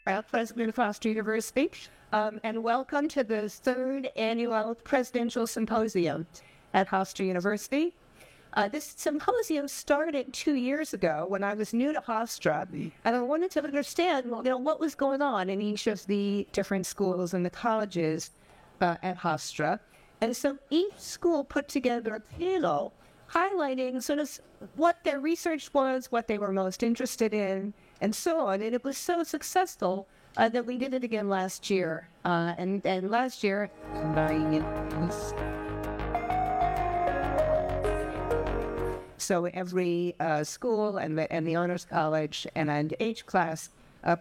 President of Hofstra University, and welcome to the third annual Presidential Symposium at Hofstra University. This symposium started 2 years ago when I was new to Hofstra, and I wanted to understand, what was going on in each of the different schools and the colleges at Hofstra. And so each school put together a panel highlighting sort of what their research was, what they were most interested in, and so on. And it was so successful that we did it again last year. And last year, so every school and the honors college and each class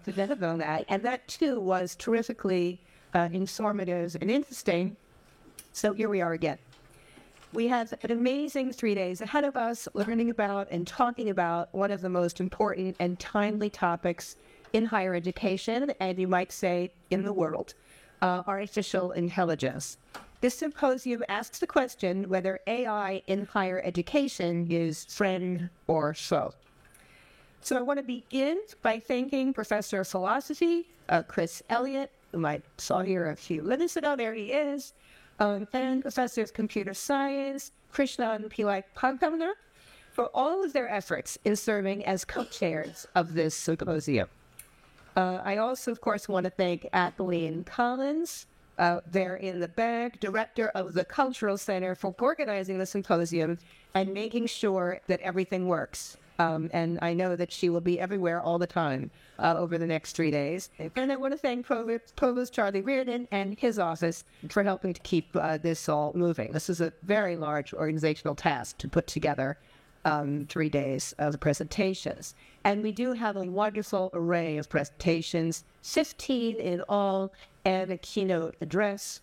presented on that. And that too was terrifically informative and interesting. So here we are again. We have an amazing 3 days ahead of us, learning about and talking about one of the most important and timely topics in higher education, and you might say in the world, artificial intelligence. This symposium asks the question whether AI in higher education is friend or foe. So I want to begin by thanking Professor of Philosophy, Chris Elliott, whom I saw here a few minutes ago. There he is. And Professor of Computer Science, Krishnan Pillai Padkamner, for all of their efforts in serving as co-chairs of this symposium. I also, of course, want to thank Kathleen Collins, there in the back, director of the Cultural Center, for organizing the symposium and making sure that everything works. And I know that she will be everywhere all the time over the next 3 days. And I want to thank Provost Charlie Reardon and his office for helping to keep this all moving. This is a very large organizational task to put together 3 days of presentations. And we do have a wonderful array of presentations, 15 in all, and a keynote address.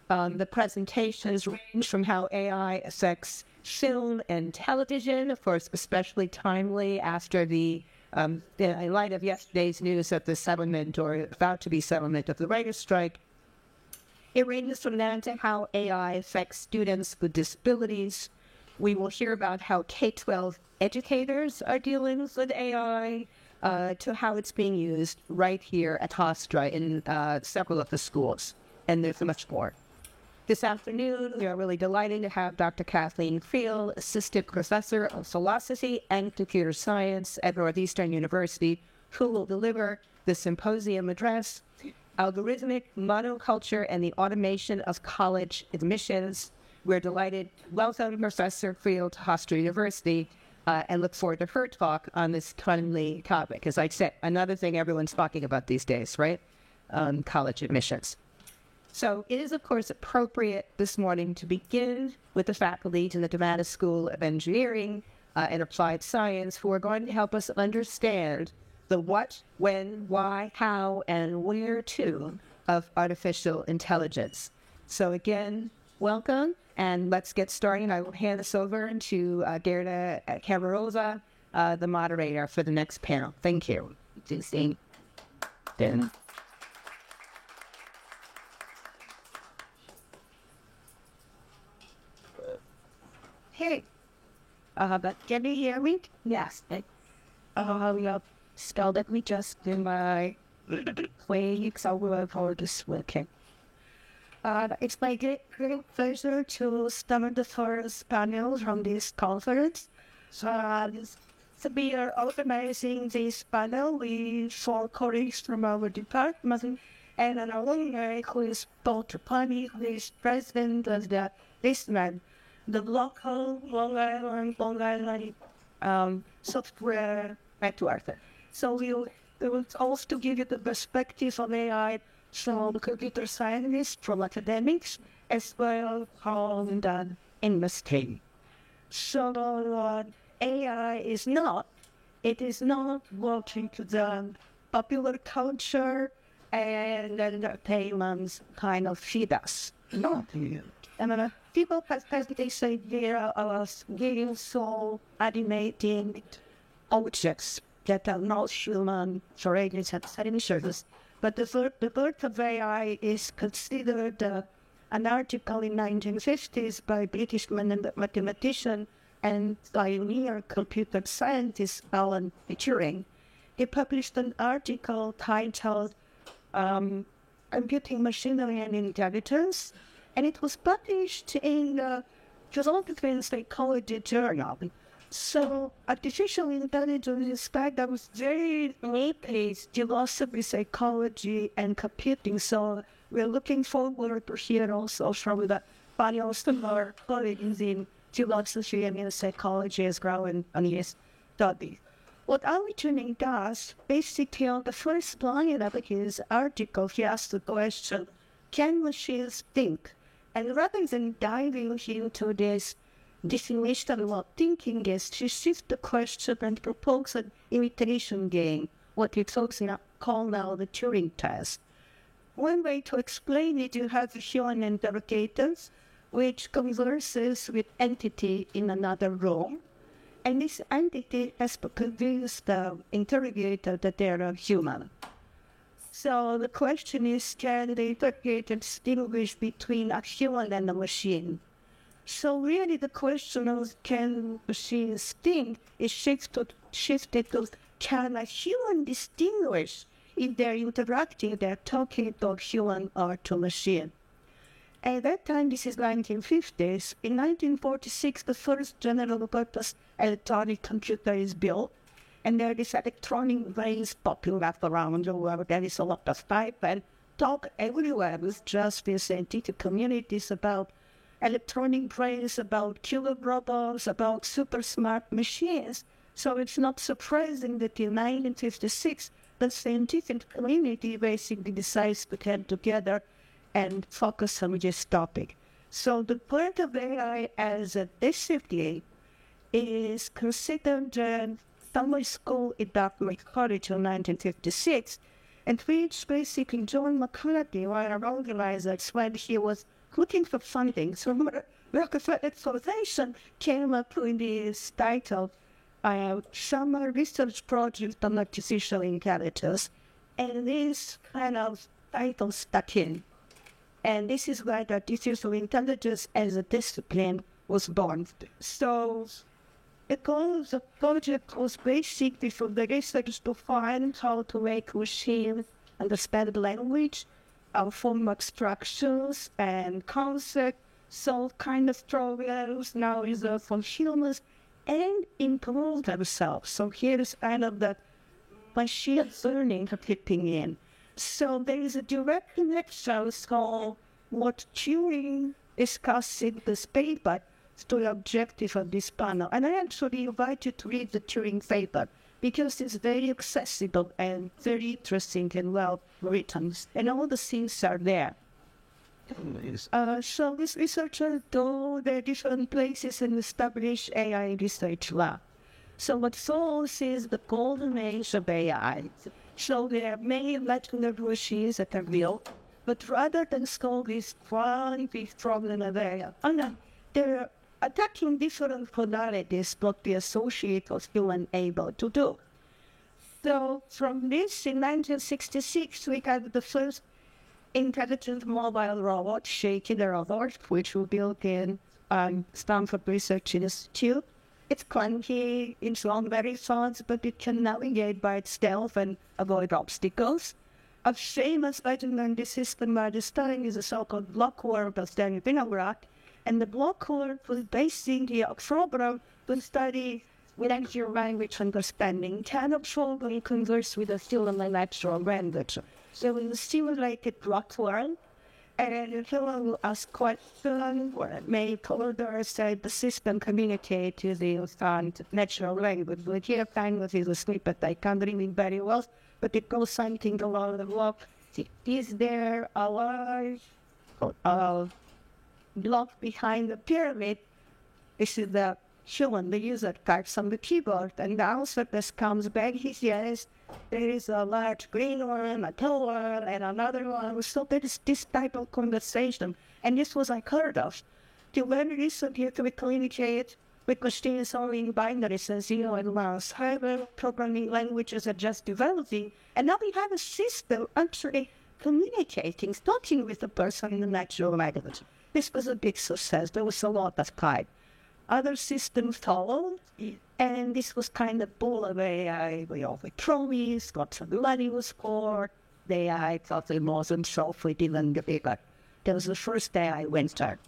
The presentations range from how AI affects film and television, of course, especially timely after in light of yesterday's news of the settlement or about to be settlement of the writers' strike. It ranges from that to how AI affects students with disabilities. We will hear about how K-12 educators are dealing with AI, to how it's being used right here at Hofstra in several of the schools. And there's much more. This afternoon, we are really delighted to have Dr. Kathleen Creel, Assistant Professor of Philosophy and Computer Science at Northeastern University, who will deliver the symposium address, Algorithmic Monoculture and the Automation of College Admissions. We're delighted to welcome Professor Creel to Hofstra University and look forward to her talk on this timely topic. As I said, another thing everyone's talking about these days, right? College admissions. So it is, of course, appropriate this morning to begin with the faculty in the DeMatteis School of Engineering and Applied Science, who are going to help us understand the what, when, why, how, and where to of artificial intelligence. So again, welcome, and let's get started. I will hand this over to Gerda Kamarova, the moderator for the next panel. Thank you. Hey, but can you hear me? Yes. So let me just do my way, so we'll hold this working. It's my great pleasure to start the first panel from this conference. So we are organizing this panel with 4 colleagues from our department and an alumni who is Dr. Pani, who is president of the LISTMAN, the local Long Island software network. So we will also give you the perspective of AI from computer scientists, from academics, as well from the industry. So AI is not working to the popular culture and entertainment kind of feed us. No. And people they say there are getting so animating objects that are not human for ages and service. But the birth of AI is considered an article in 1950s by British mathematician and pioneer computer scientist Alan Turing. He published an article titled Computing Machinery and Intelligence, and it was published in Philosophy Psychology Journal. So artificial intelligence is kind of very related philosophy, psychology, and computing. So we're looking forward to hear also from the panels of our colleagues in philosophy and in psychology as well and on his studies. What Alan Turing does, basically on the first line of his article, he asks the question, can machines think? And rather than diving into this definition of what thinking is, he shifts the question and proposes an imitation game, what we call now the Turing test. One way to explain it, you have the human interrogators, which converses with entity in another room. And this entity has to convince the interrogator that they are human. So the question is, can the interrogator distinguish between a human and a machine? So really the question of can machines think is shifted to can a human distinguish if they're interacting, they're talking to a human or to a machine? At that time, this is 1950s. In 1946, the first general-purpose electronic computer is built, and there is electronic brains popping up around the world. There is a lot of hype and talk everywhere with just the scientific communities about electronic brains, about killer robots, about super smart machines. So it's not surprising that in 1956, the scientific community basically decides to get together and focus on this topic. So the point of AI as a discipline is considered summer school in Dartmouth College in 1956, and which basically John McCarthy, one of our organizers, when he was looking for funding, so Rockefeller Foundation came up with this title, Summer Research Project on Artificial Intelligence, and this kind of title stuck in. And this is why the artificial intelligence as a discipline was born. So the goal of the project was basically for the researchers to find how to make machines understand language, form abstractions and concepts, solve kind of problems now reserved for humans, and improve themselves. So here is kind of the machine learning kicking in. So there is a direct connection, so what Turing discussed in this paper is the objective of this panel. And I actually invite you to read the Turing paper because it's very accessible and very interesting and well written. And all the things are there. So these researchers go to different places and establish AI research lab. So what follows is the golden age of AI. So there are many molecular machines that are built, but rather than solve this one big problem of AI, they're attacking different modalities what we associate with human able to do. So from this, in 1966, we had the first intelligent mobile robot, Shaky the robot, which we built in Stanford Research Institute. It's clunky, it's not very fast, but it can navigate by itself and avoid obstacles. A famous legendary system by this time is a so-called Blockwork of Daniel Vinogradov, and the Blockwork was basically a program to study natural language understanding. Can a program converse with a human natural language? So we simulated Blockwork, and the human will ask questions or make orders, so the system communicate with the natural language. But here, kind of is a snippet I can't read very well, but it goes something along the block. Is there a large block behind the pyramid? This is the human, the user types on the keyboard, and the answer that comes back is yes. There is a large green one, a tall one, and another one. So there is this type of conversation, and this was unheard of. Till very recently, we communicate with machines only in binaries and 0 and 1s. However, programming languages are just developing, and now we have a system actually communicating, talking with the person in the natural language. This was a big success. There was a lot of hype. Other systems followed, and this was kind of full of AI. We all promised, got some money was scored, day I thought it wasn't so pretty than the bigger. That was the first day I went there.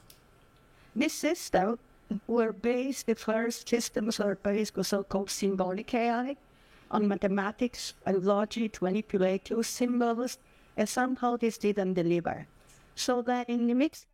This system the first systems were based on so-called symbolic AI, on mathematics and logic to manipulate those symbols, and somehow this didn't deliver. So that in the mix,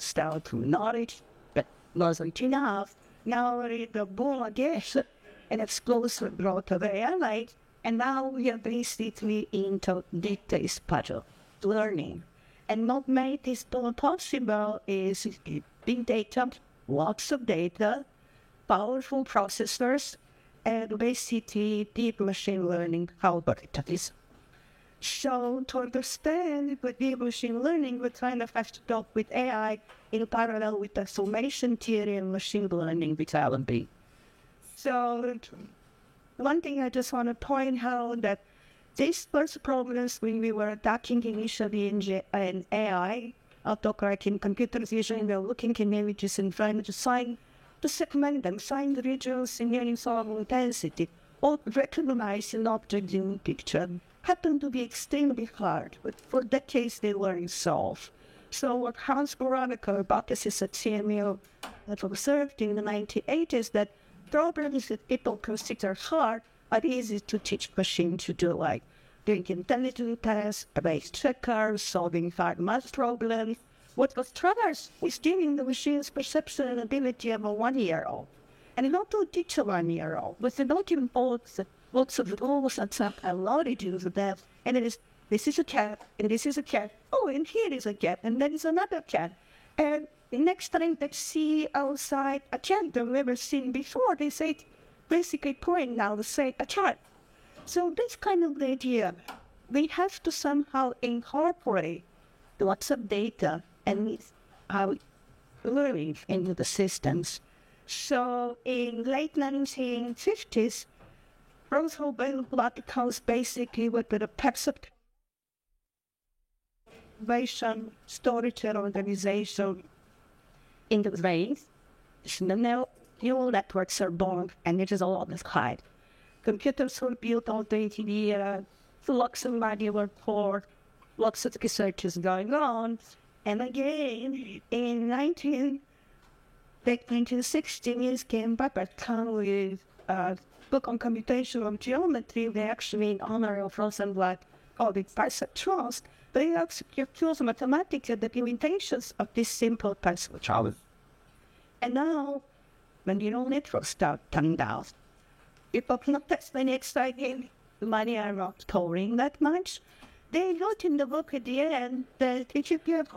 start to knowledge, but wasn't enough. Now the boom again, an explosive growth of AI, and now we are basically into data puzzle learning. And what made this possible is big data, lots of data, powerful processors, and basically deep machine learning algorithms. So to understand with deep machine learning, we kind of have to talk with AI in parallel with the summation theory and machine learning development. So one thing I just want to point out that these first problems when we were attacking initially in AI, autocorrect in computer vision, we were looking in images and trying to segment them, find the regions in uniform intensity, or recognize an object in the picture. Happened to be extremely hard, but for decades they weren't solved. So what Hans Veronica hypothesis at CMU have observed in the 1980s that problems that people consider hard are easy to teach machines to do, like doing intelligence tests, base checkers, solving hard math problems. What was troubles is giving the machine's perception and ability of a 1-year-old. And not to teach a 1-year-old, but to not involve lots of rules and some analogies of that. And it is, this is a cat, and this is a cat. Oh, and here is a cat, and there is another cat. And the next time they see outside a cat they've never seen before, they say, basically point now to say a cat. So this kind of the idea, we have to somehow incorporate lots of data and how learning into the systems. So in late 1950s, Roswell Biological basically with the observation, storage and organization in the brain. So now neural networks are born, and it is all on this side. Computers were built all day to the lots of manual report, lots of research is going on. And again, in 1916 years came back with a book on computational geometry. They actually, in honor of Rosenblatt, called it perceptrons. They actually use mathematics and the limitations of this simple perceptron. And now, when neural networks start coming down, people not that many exciting money are not scoring that much. They wrote in the book at the end that if you have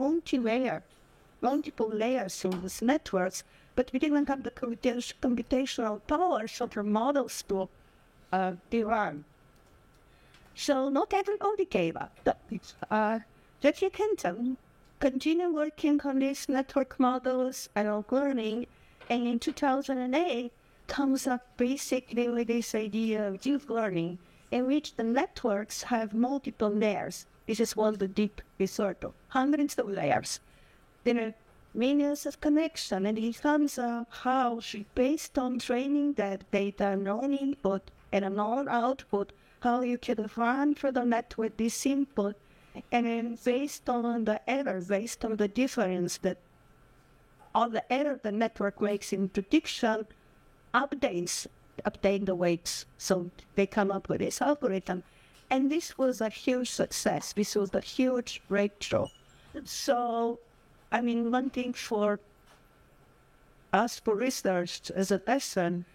multiple layers in these networks, but we didn't have the computational power so the models to run. So not everybody gave up. Jackie Hinton continued working on these network models and on learning, and in 2008 comes up basically with this idea of deep learning, in which the networks have multiple layers. This is what the deep research of hundreds of layers. There are millions of connections, and it comes up how, based on training that data, known input and a known output, how you can run for the network this input, and then based on the error, based on the difference that all the error the network makes in prediction, update the weights. So they come up with this algorithm. And this was a huge success. This was a huge breakthrough. So, I mean, one thing for us for research as a lesson,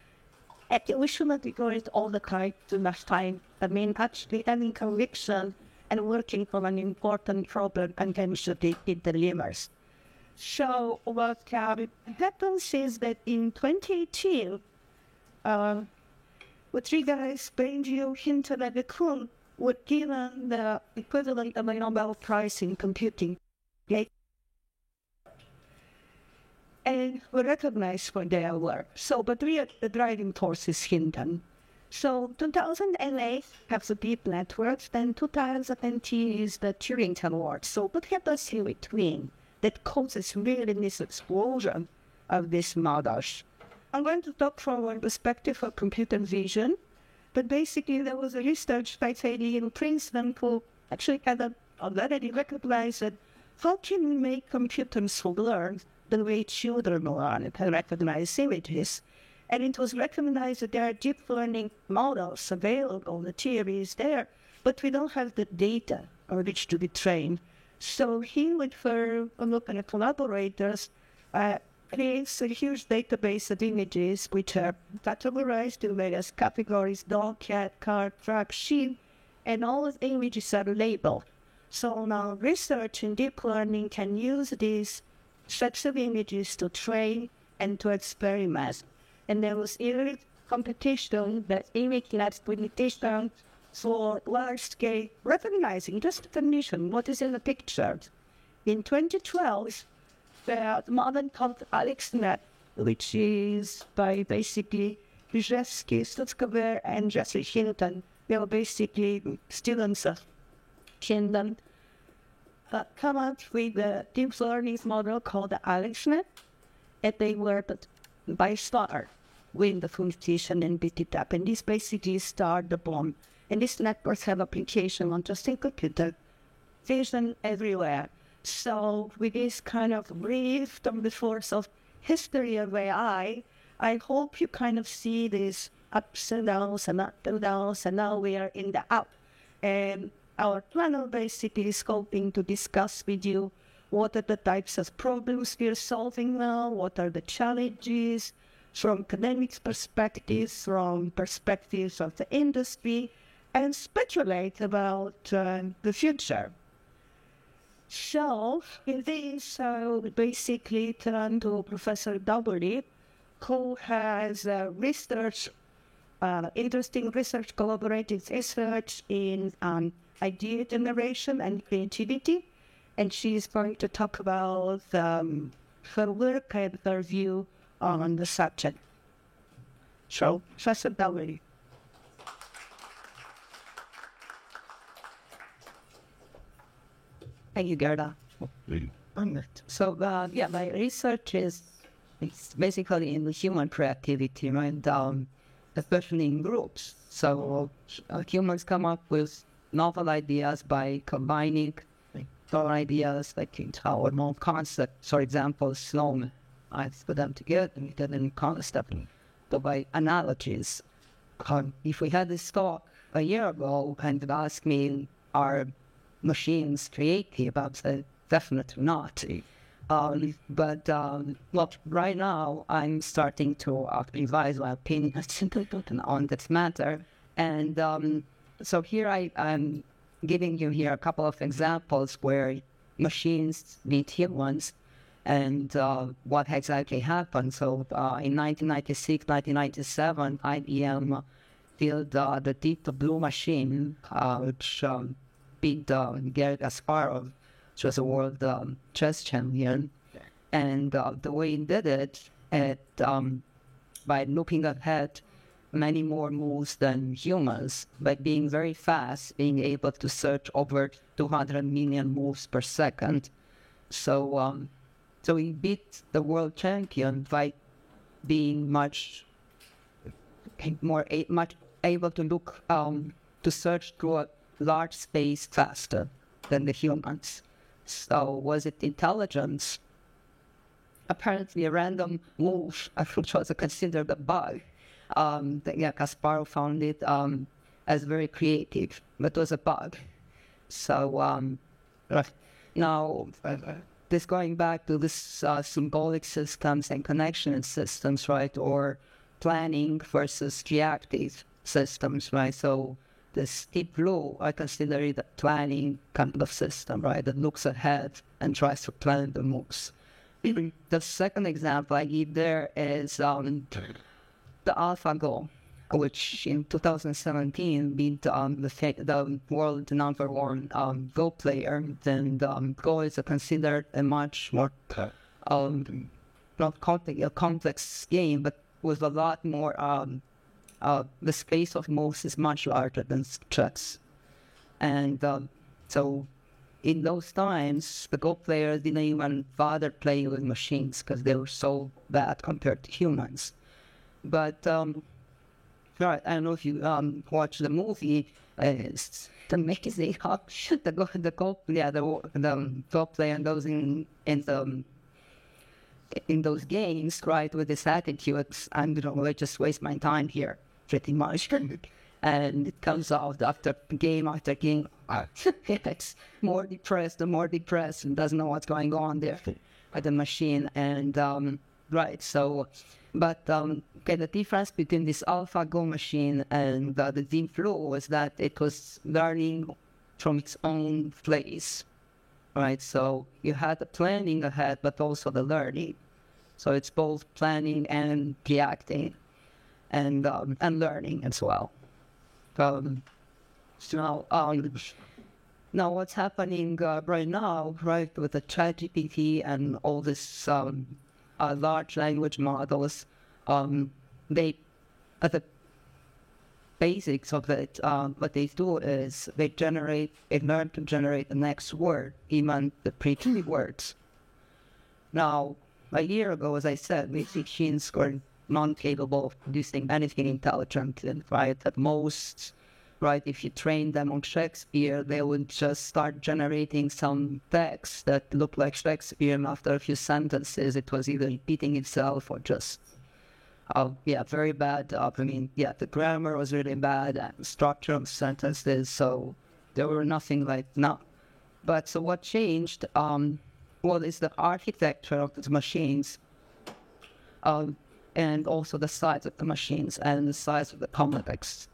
we should not be going all the time to much time. I mean, actually having conviction and working on an important problem and eventually it delivers. So what happens is that in 2018, with three guys, Benji, Hinton, and Kuhn, were given the equivalent of a Nobel Prize in computing. Okay? And were recognized for their work. So, but really the driving force is Hinton. So 2008 has the deep networks, then 2010 is the Turing Award. So what happens in between that causes really this explosion of these models? I'm going to talk from one perspective of computer vision, but basically there was a research by Sadie in Princeton who actually had already recognized that how can we make computers learn the way children learn and recognize images? And it was recognized that there are deep learning models available, the theory is there, but we don't have the data on which to be trained. So he, with her local collaborators, creates a huge database of images which are categorized in various categories: dog, cat, car, truck, sheep, and all of the images are labeled. So now research in deep learning can use these sets of images to train and to experiment. And there was even competition that image classification for large-scale recognizing just the condition, what is in the picture. In 2012, the model called AlexNet, which is by basically Brzezinski, Stutzkever, and Jesse Hinton. They were basically students of Hinton. Come up with a deep learning model called the AlexNet, and they were by far win the competition and beat it up. And this basically started the bomb. And these networks have application on just in computer vision everywhere. So with this kind of brief on the force of history of AI, I hope you kind of see these ups and downs and ups and downs, and now we are in the up. And our panel basically is hoping to discuss with you what are the types of problems we are solving now, what are the challenges from academic perspectives, from perspectives of the industry, and speculate about the future. So, in this, I will basically turn to Professor Doubley, who has interesting research, collaborative research in idea generation and creativity. And she is going to talk about her work and her view on the subject. So, Professor Doubley. Thank you, Gerda. So, my research is basically in the human creativity, right? Especially in groups. So, humans come up with novel ideas by combining our ideas, like in our known concepts. For example, snowmen. I put them together and get a concept. But by analogies, if we had this talk a year ago and asked me, are machines creative? I said, definitely not. But right now I'm starting to revise my opinion on this matter. And so here I'm giving you here a couple of examples where machines meet humans and what exactly happened. So in 1996, 1997, IBM built the Deep Blue machine, which beat Garry Kasparov which was a world chess champion. And the way he did it, by looking ahead many more moves than humans, by being very fast, being able to search over 200 million moves per second. So he beat the world champion by being much able to look to search through a large space faster than the humans. So was it intelligence? Apparently a random move, which was considered a bug. Kasparov found it as very creative, but it was a bug. So now, this going back to this symbolic systems and connection systems, right, or planning versus reactive systems, right? So this Deep Blue, I consider it a planning kind of system, right, that looks ahead and tries to plan the moves. The second example I give there is the AlphaGo, which in 2017 beat the world number one Go player. And Go is considered a much more not complex game, but with a lot more. The space of moves is much larger than chess, and so. In those times, the Go players didn't even bother playing with machines because they were so bad compared to humans. But right, I don't know if you watch the movie. It's amazing how the Go player goes in those games, right, with this attitude. I'm gonna just waste my time here, pretty much. And it comes out after game, it's more depressed and doesn't know what's going on there with the machine. And right, so, but the difference between this AlphaGo machine and the Deep Blue was that it was learning from its own place, right? So you had the planning ahead, but also the learning. So it's both planning and reacting, and learning as well. So now what's happening right now, right, with the ChatGPT and all this large language models, they, at the basics of it, what they do is they learn to generate the next word, even the pre-tree words. Now, a year ago, as I said, machines were non-capable of producing anything intelligent, right? At most, right, if you train them on Shakespeare, they would just start generating some text that looked like Shakespeare, and after a few sentences, it was either repeating itself or just, very bad. The grammar was really bad, and the structure of sentences, so there were nothing like now. But so what changed, is the architecture of the machines, and also the size of the machines and the size of the context,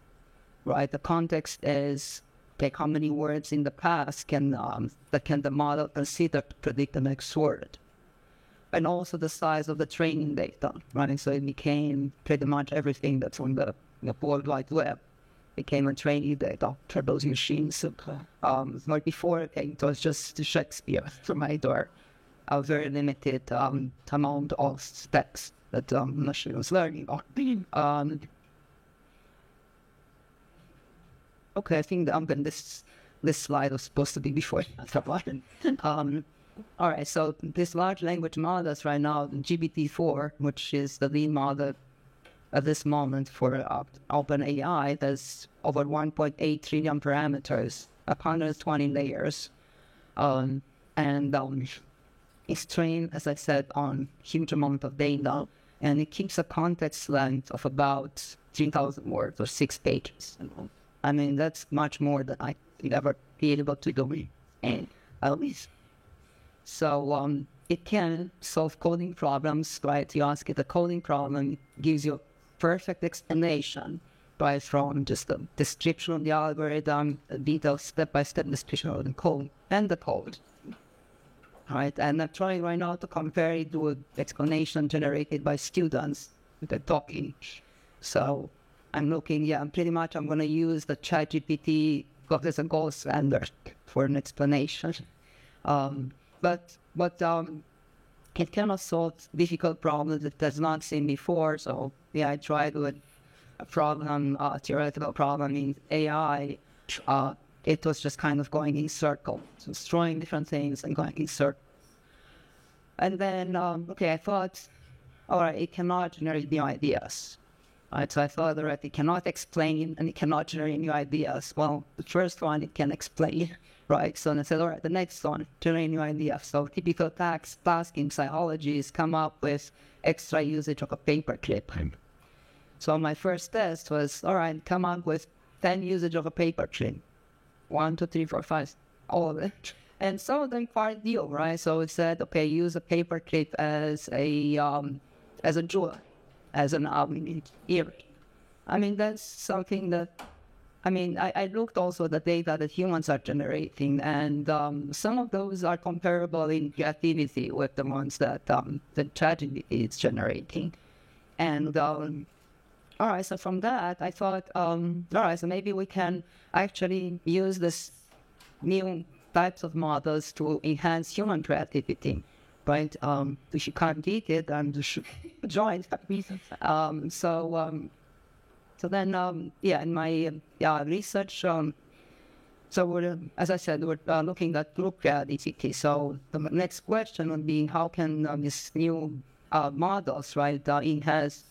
right? The context is like how many words in the past can the model consider to predict the next word, and also the size of the training data, right? So it became pretty much everything that's on the World Wide Web became a training data for those machines. Like before, it was just Shakespeare, right, or a very limited amount of text that the machine was learning on. Okay, I think this slide was supposed to be before. All right, so this large language models right now, GPT-4, which is the lead model at this moment for OpenAI, has over 1.8 trillion parameters, 120 layers, and it's trained, as I said, on huge amount of data, and it keeps a context length of about 3,000 words or 6 pages. I mean, that's much more than I could ever be able to do, and at least. So it can solve coding problems, right? You ask it a coding problem, it gives you a perfect explanation, right? From just the description of the algorithm, a detailed step-by-step description of the code and the code. Right, and I'm trying right now to compare it to an explanation generated by students that are talking. So I'm looking, I'm going to use the ChatGPT as a gold standard for an explanation. But it cannot solve difficult problems it has not seen before. So yeah, I tried with a problem, theoretical problem in AI. It was just kind of going in circles, so destroying different things and going in circles. And then, I thought, all right, it cannot generate new ideas. Right, so I thought, all right, it cannot explain and it cannot generate new ideas. Well, the first one it can explain, right? So I said, all right, the next one, generate new ideas. So typical task in psychology is come up with extra usage of a paperclip. So my first test was, all right, come up with 10 usage of a paperclip. 1, 2, 3, 4, 5, all of it. And some of them quite new, right? So it said, okay, use a paperclip as a jewel, as an earring. I mean, that's something that, I looked also at the data that humans are generating, and some of those are comparable in creativity with the ones that ChatGPT is generating. And all right, so from that, I thought, all right, so maybe we can actually use this new types of models to enhance human creativity, right? If you can't beat it, then you should join. So then, in my research, so we're, as I said, we're looking at group creativity. So the next question would be, how can these new models, right, enhance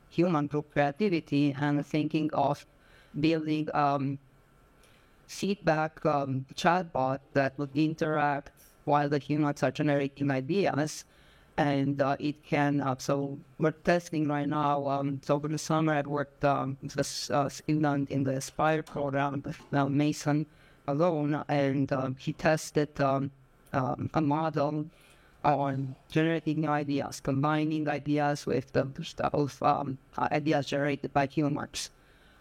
human group creativity? And thinking of building feedback chatbot that would interact while the humans are generating ideas. And it can, so we're testing right now. So over the summer, I worked with a student in the Aspire program, Mason alone, and he tested a model on generating new ideas, combining ideas with the stuff of ideas generated by humans,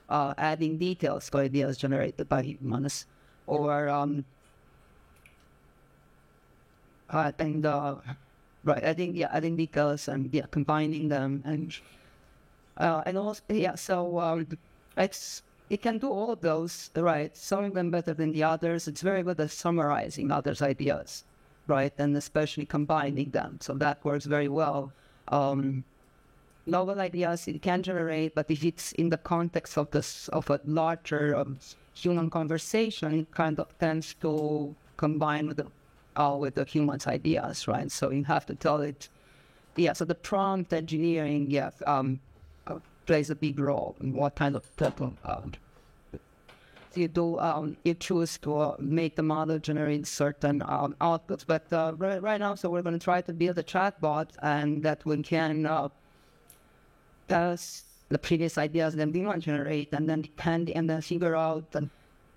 adding details to ideas generated by humans, or adding details and combining them, and also so it can do all of those, right? Some of them better than the others. It's very good at summarizing others' ideas, right, and especially combining them. So that works very well. Novel ideas it can generate, but if it's in the context of a larger human conversation, it kind of tends to combine with the human's ideas, right? So you have to tell it. So the prompt engineering, plays a big role in what kind of you do. You choose to make the model generate certain outputs. But right now, so we're going to try to build a chatbot, and that we can pass the previous ideas that we want to generate, and then figure out.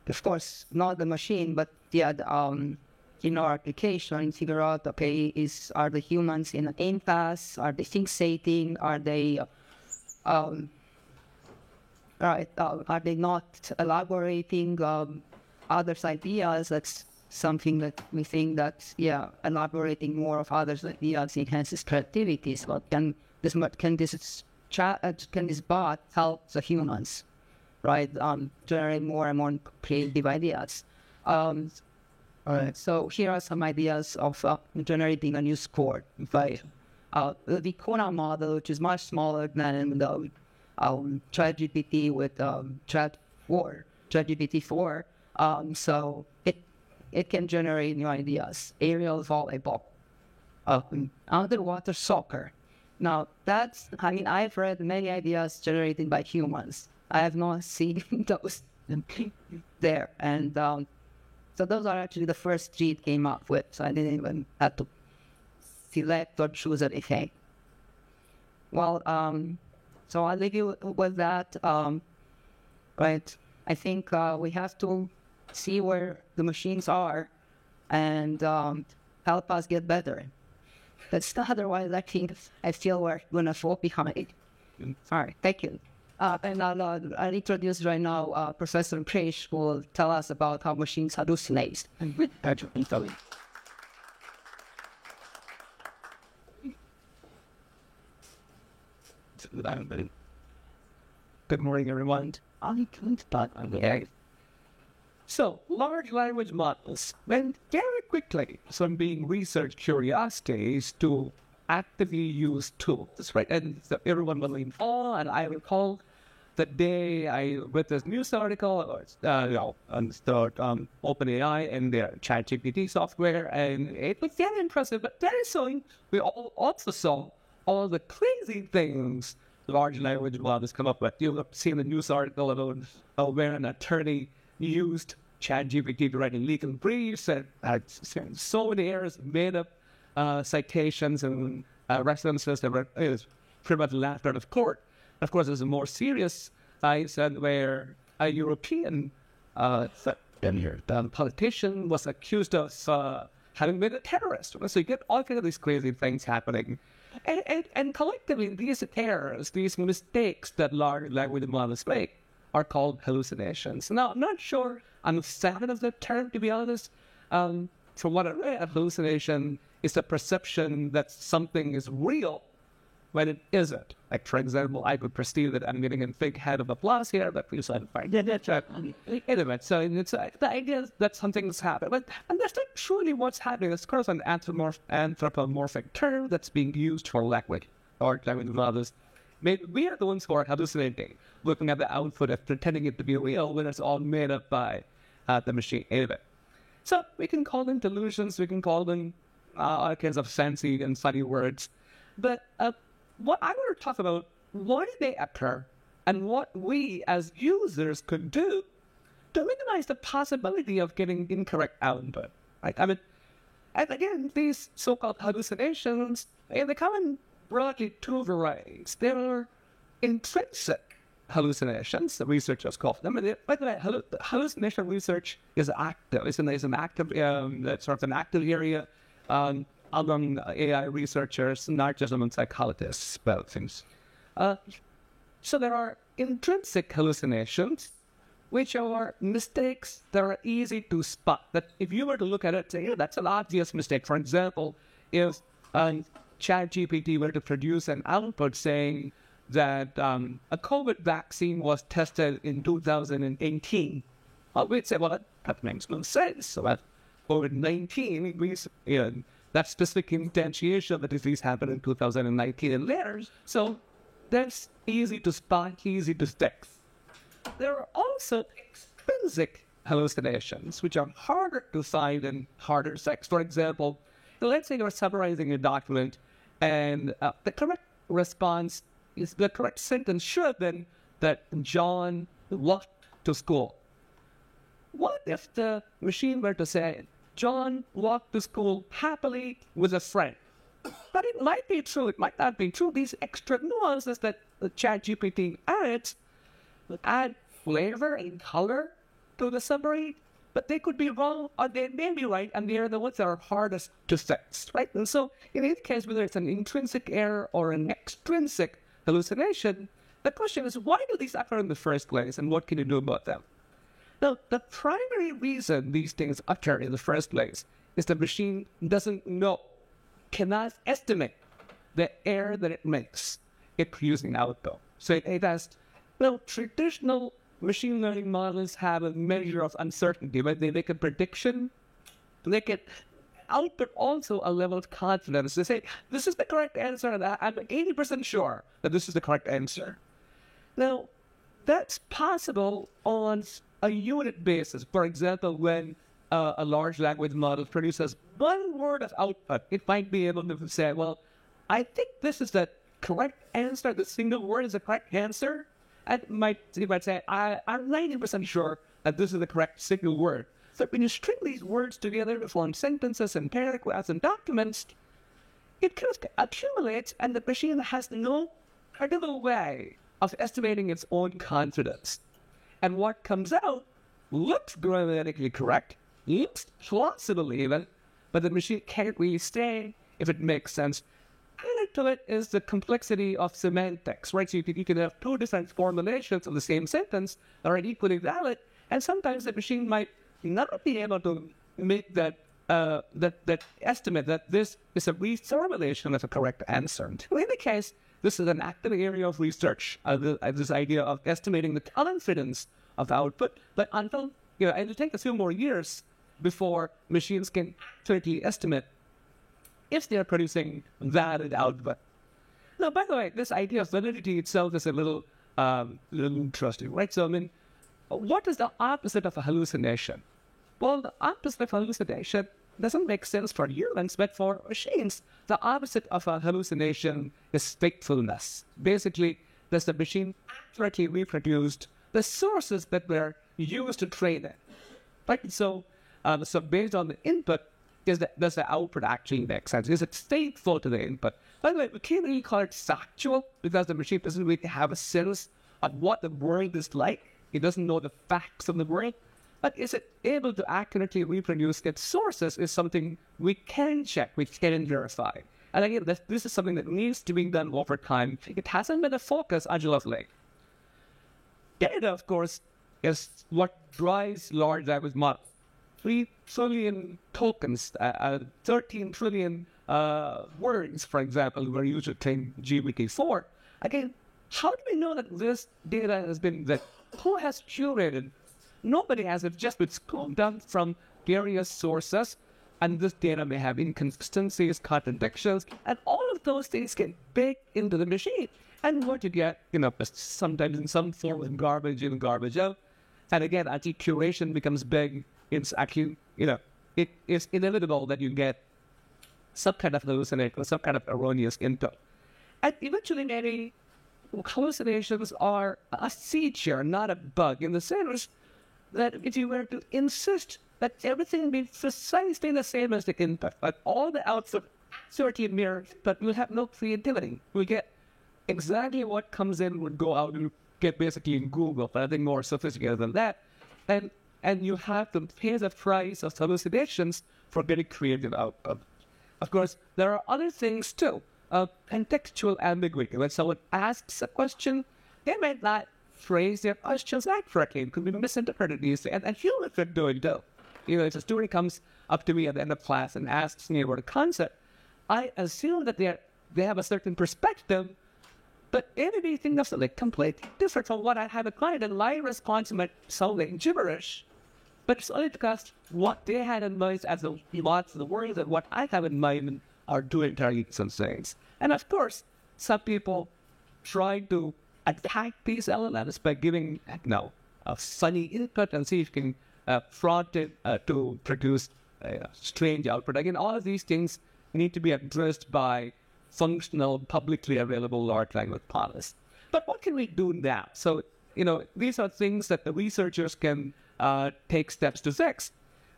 Of course, not the machine, but in our application, figure out, okay, are the humans in an impasse? Are they fixating? Are they are they not elaborating others' ideas? That's something that we think that elaborating more of others' ideas enhances creativity. So can this bot help the humans, right? Generate more and more creative ideas. So here are some ideas of generating a new score by the Vicuna model, which is much smaller than the ChatGPT with ChatGPT-4. So it can generate new ideas. Aerial volleyball, underwater soccer. Now I've read many ideas generated by humans. I have not seen those there, and so those are actually the first 3 it came up with. So I didn't even have to select or choose anything. Well, so I'll leave you with that. Right, I think we have to see where the machines are and help us get better. Otherwise, I feel we're gonna fall behind. All right, thank you. And I'll introduce right now Professor Krish, who will tell us about how machines hallucinate. Good morning, everyone. So, large language models. When Garrett quickly from being research curiosities to actively use tools, right? And so everyone will lean on, and I recall the day I read this news article on OpenAI and their ChatGPT software, and it was very impressive. But very soon, we all also saw all the crazy things large language models come up with. You'll have seen the news article about where an attorney used ChatGPT to write legal briefs and had so many errors, made up citations and references that were pretty much laughed out of court. Of course, there's a more serious case where a European politician was accused of having been a terrorist. So you get all kinds of these crazy things happening. And collectively, these errors, these mistakes that large language models make are called hallucinations. Now, I'm not sure I'm a fan of the term, to be honest. From what I read, a hallucination is a perception that something is real when it isn't. Like, for example, I could perceive that I'm getting a big head of applause here, but feels unfair. Anyway, so it's the idea that something's happened. And that's not truly what's happening. It's kind of an anthropomorphic term that's being used for language, or language models. Maybe we are the ones who are hallucinating, looking at the output and pretending it to be real when it's all made up by the machine. Anyway, so we can call them delusions, we can call them all kinds of fancy and funny words. But what I want to talk about, why do they occur, and what we as users could do to minimize the possibility of getting incorrect output. Right? I mean, and again, these so-called hallucinations, they come in broadly two varieties. There are intrinsic hallucinations, the researchers call them. And by the way, hallucination research is active. It's an active, sort of an active area among AI researchers, not just among psychologists about things. So there are intrinsic hallucinations, which are mistakes that are easy to spot. That if you were to look at it, say, that's an obvious mistake. For example, if ChatGPT were to produce an output saying that a COVID vaccine was tested in 2018, we'd say, well, that makes no sense. So that COVID-19 means, that specific instantiation of the disease happened in 2019 and later. So that's easy to spot, easy to fix. There are also extrinsic hallucinations, which are harder to find and harder to fix. For example, let's say you're summarizing a document and the correct response is, the correct sentence should have been that John walked to school. What if the machine were to say, John walked to school happily with a friend? But it might be true, it might not be true. These extra nuances that the ChatGPT adds add flavor and color to the summary, but they could be wrong or they may be right, and they are the ones that are hardest to fix, right? And so in any case, whether it's an intrinsic error or an extrinsic hallucination, the question is, why do these occur in the first place, and what can you do about them? Now, the primary reason these things occur in the first place is the machine doesn't know, cannot estimate the error that it makes in producing output. So it has, traditional machine learning models have a measure of uncertainty. When they make a prediction, they can output also a level of confidence. They say, this is the correct answer, and I'm 80% sure that this is the correct answer. Now, that's possible on a unit basis. For example, when a large language model produces one word of output, it might be able to say, well, I think this is the correct answer, the single word is the correct answer. And it might say, I'm 90% sure that this is the correct single word. So when you string these words together to form sentences and paragraphs and documents, it kind of accumulates, and the machine has no credible way of estimating its own confidence. And what comes out looks grammatically correct, looks plausible even, but the machine can't really say if it makes sense. Added to it is the complexity of semantics, right? So you can have two different formulations of the same sentence that are equally valid, and sometimes the machine might not be able to make that estimate that this is a reformulation of a correct answer. In any case, this is an active area of research, this idea of estimating the confidence of output. But until, it'll take a few more years before machines can accurately estimate if they are producing valid output. Now, by the way, this idea of validity itself is a little interesting, right? So, I mean, what is the opposite of a hallucination? Well, the opposite of hallucination doesn't make sense for humans, but for machines, the opposite of a hallucination is faithfulness. Basically, does the machine accurately reproduce the sources that were used to train it? Right? So based on the input, does the output actually make sense? Is it faithful to the input? By the way, we can't really call it factual because the machine doesn't really have a sense of what the world is like. It doesn't know the facts of the world. But is it able to accurately reproduce its sources is something we can check, we can verify. And again, this is something that needs to be done over time. It hasn't been a focus until of late. Data, of course, is what drives large language models. 3 trillion tokens, 13 trillion words, for example, were used to train GPT-4. Again, how do we know that this data has been, that who has curated? Nobody has. It just been scooped up from various sources, and this data may have inconsistencies, contradictions, and all of those things get baked into the machine. And what you get, sometimes in some form of garbage in, garbage out. And again, actually curation becomes big. It's actually, it is inevitable that you get some kind of hallucination, some kind of erroneous input. And eventually, maybe hallucinations are a feature, not a bug, in the sense that if you were to insist that everything be precisely the same as the input, but all the output accurately mirrors, but we'll have no creativity. We'll get exactly what comes in would go out and get basically in Google, but nothing more sophisticated than that. And you have to pay the price of hallucinations for getting creative output. Of course, there are other things too. Contextual ambiguity. When someone asks a question, they might not phrase their questions accurately. It could be misinterpreted easily, and humans could do it too. If a student comes up to me at the end of class and asks me about a concept, I assume that they have a certain perspective, but maybe think that's like completely different from what I have in mind, and my response might sound like gibberish, but it's only because what they had in mind as the lots of the words and what I have in mind are two entirely different things. And of course, some people try to attack these LLMs by giving a funny input and see if you can prompt it to produce a strange output. Again, all of these things need to be addressed by functional, publicly available large language models. But what can we do now? So, these are things that the researchers can take steps to fix.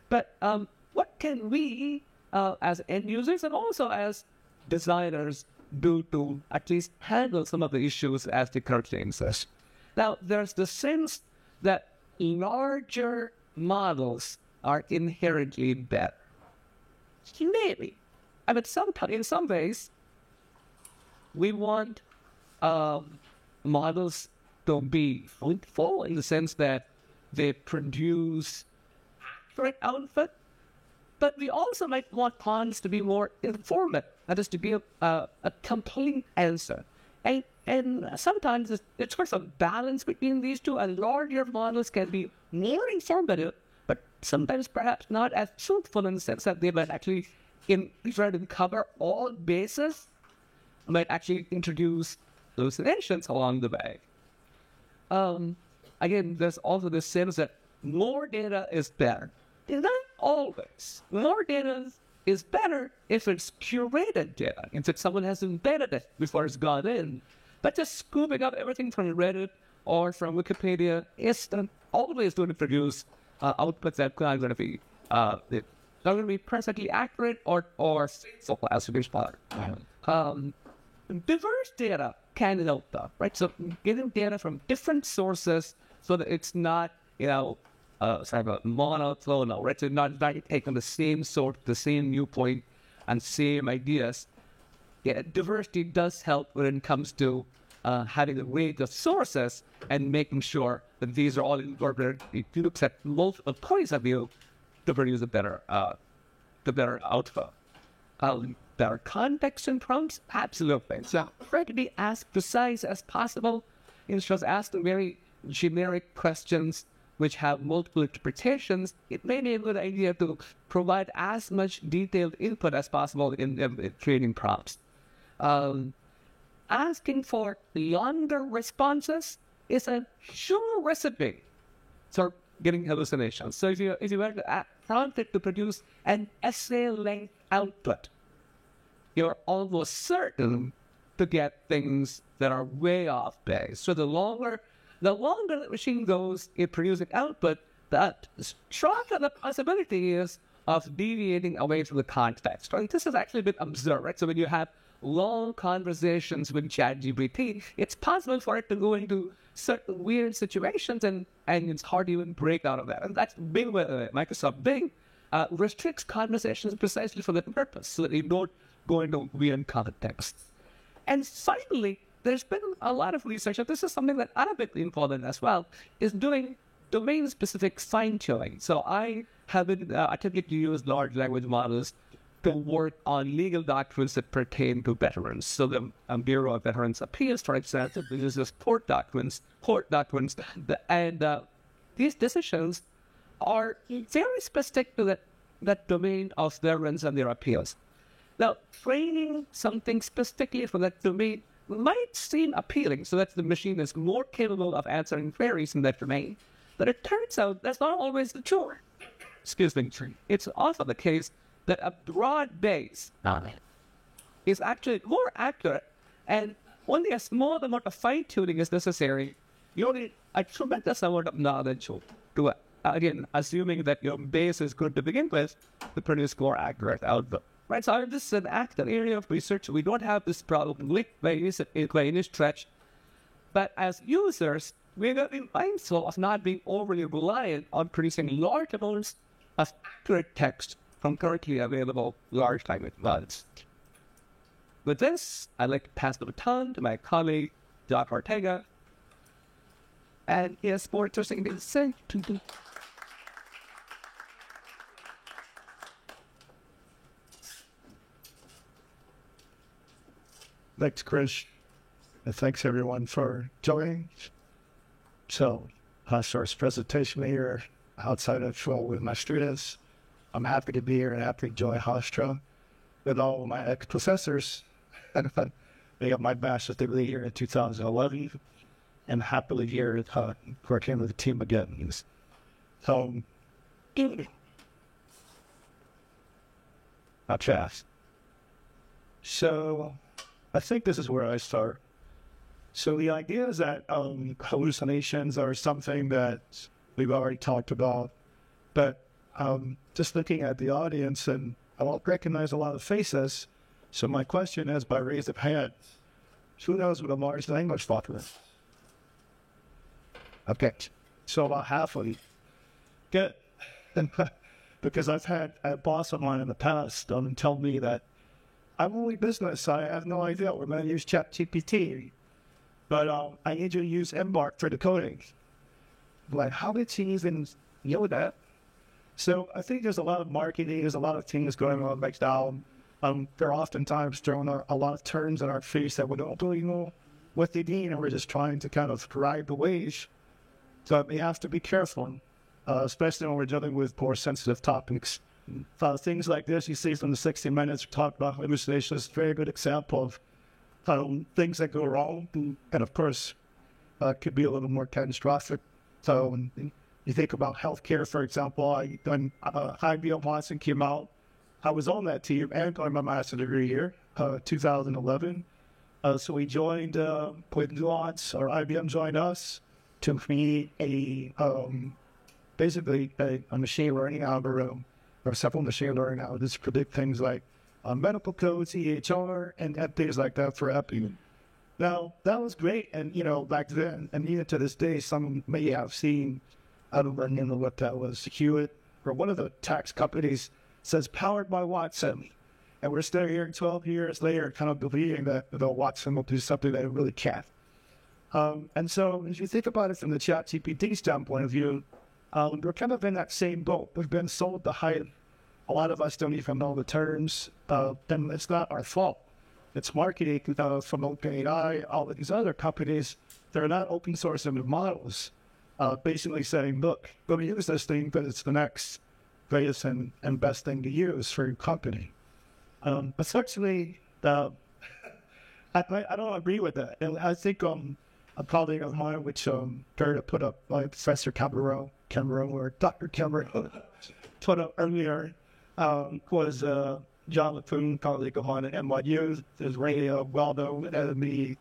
But what can we, as end users and also as designers, do to at least handle some of the issues as they currently exist? Now, there's the sense that larger models are inherently better. Maybe. I mean, in some ways, we want models to be fruitful in the sense that they produce accurate output, but we also might want models to be more informative, that is, to give a complete answer. And sometimes it's sort of a balance between these two, and larger models can be more informative, but sometimes perhaps not as truthful in the sense that they might actually, try to cover all bases, might actually introduce hallucinations along the way. Again, there's also this sense that more data is better. Not always. More data is better if it's curated data, if someone has embedded it before it's gone in. But just scooping up everything from Reddit or from Wikipedia is always going to produce outputs that are going to be not going to be perfectly accurate or faithful as to be part. Diverse data can help though, right? So getting data from different sources so that it's not, sort of a monoclonal, right? So not taking the same sort, the same viewpoint, and same ideas. Yeah, diversity does help when it comes to having a range of sources and making sure that these are all incorporated. It looks at multiple points of view to produce a better output. Better context and prompts, absolutely. So try to be as precise as possible. Just ask the very generic questions which have multiple interpretations, it may be a good idea to provide as much detailed input as possible in training prompts. Asking for longer responses is a sure recipe for getting hallucinations. So if you were to prompt it to produce an essay-length output, you're almost certain to get things that are way off base. So the longer the machine goes in producing output, the stronger the possibility is of deviating away from the context. Right? This has actually been observed. Right? So when you have long conversations with ChatGPT, it's possible for it to go into certain weird situations, and it's hard to even break out of that. And that's Bing, Microsoft Bing restricts conversations precisely for that purpose, so that you don't go into weird contexts. And finally, there's been a lot of research, and this is something that I've been involved in as well, is doing domain-specific fine-tuning. So I have been attempting to use large language models to work on legal documents that pertain to veterans. So the Bureau of Veterans Appeals, for example, uses court documents, and these decisions are very specific to that domain of veterans and their appeals. Now, training something specifically for that domain might seem appealing, so that the machine is more capable of answering queries in that domain, but it turns out that's not always the truth. It's often the case that a broad base is actually more accurate, and only a small amount of fine-tuning is necessary. You need a tremendous amount of knowledge to, again, assuming that your base is good to begin with, to produce more accurate output. Right, so this is an active area of research. We don't have this problem by any stretch, but as users, we're going to be mindful of not being overly reliant on producing large amounts of accurate text from currently available large language models. With this, I'd like to pass the baton to my colleague, Doc Ortega, and he has more interesting things to say. Thanks, Chris, and thanks everyone for joining. So, Hofstra's presentation here outside of with my students. I'm happy to be here and happy to join Hofstra with all of my ex-professors. They got my bachelor's degree here in 2011, and happily here working with the team again. So, not fast. So, I think this is where I start. So the idea is that hallucinations are something that we've already talked about, but just looking at the audience, and I won't recognize a lot of faces, so my question is, by raise of hand, who knows what a large language model is? Okay, so about half of you. Good. Because I've had a boss of mine in the past tell me that I'm only business. I have no idea. We're going to use ChatGPT, but I need you to use Embark for decoding. Like, how did she even know that? So I think there's a lot of marketing. There's a lot of things going on right now. They're oftentimes throwing a lot of terms in our face that we don't really know what they mean, and we're just trying to kind of ride the wave. So we have to be careful, especially when we're dealing with more sensitive topics. Things like this you see from the 60 Minutes talk about hallucination is a very good example of things that go wrong, and of course could be a little more catastrophic. So when you think about healthcare, for example, when IBM Watson came out, I was on that team and got my master's degree here, 2011. So we joined with Nuance, or IBM joined us to create basically a machine learning algorithm, or several machine learning algorithms to predict things like medical codes, EHR, and things like that for Epi. Now, that was great, and back then, and even to this day, some may have seen, I don't remember what that was, Hewitt, or one of the tax companies says, powered by Watson. And we're still here 12 years later, kind of believing that Watson will do something that it really can't. And so, as you think about it from the ChatGPT standpoint of view, we're kind of in that same boat. We've been sold the hype. A lot of us don't even know the terms. Then it's not our fault. It's marketing from OpenAI, all of these other companies. They're not open sourcing the models. basically saying, look, let me use this thing because it's the next greatest and best thing to use for your company. Essentially, I don't agree with that. And I think a colleague of mine, which tried to put up, like Professor Cameron or Dr. Cameron put up earlier, was John LaPoon, colleague of mine at NYU, is really well known in the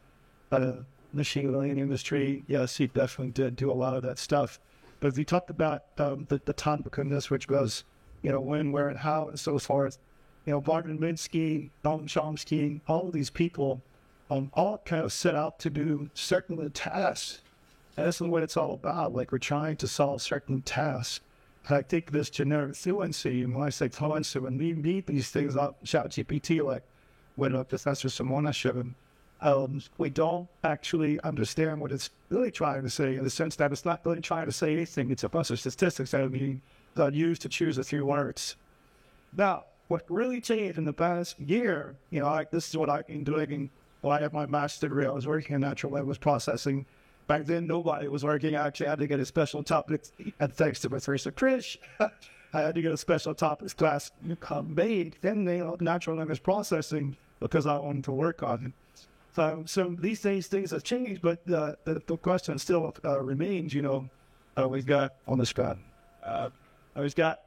machine learning industry. Yes, he definitely did do a lot of that stuff. But if you talked about the topic of this, which was, when, where, and how, and so forth, Marvin Minsky, Noam Chomsky, all of these people all kind of set out to do certain tasks. And that's what it's all about. Like, we're trying to solve certain tasks. And I think this generic fluency, and when I say fluency, when we read these things up, ChatGPT, like when Professor Simona showed, we don't actually understand what it's really trying to say, in the sense that it's not really trying to say anything. It's a bunch of statistics that are being used to choose a few words. Now, what really changed in the past year, this is what I've been doing. When I had my master's degree, I was working in natural language processing. Back then, nobody was working. I actually had to get a special topics, and thanks to Professor Krish, I had to get a special topics class made in natural language processing because I wanted to work on it. So these days, things have changed, but the question still remains. We've got on the spot. We've got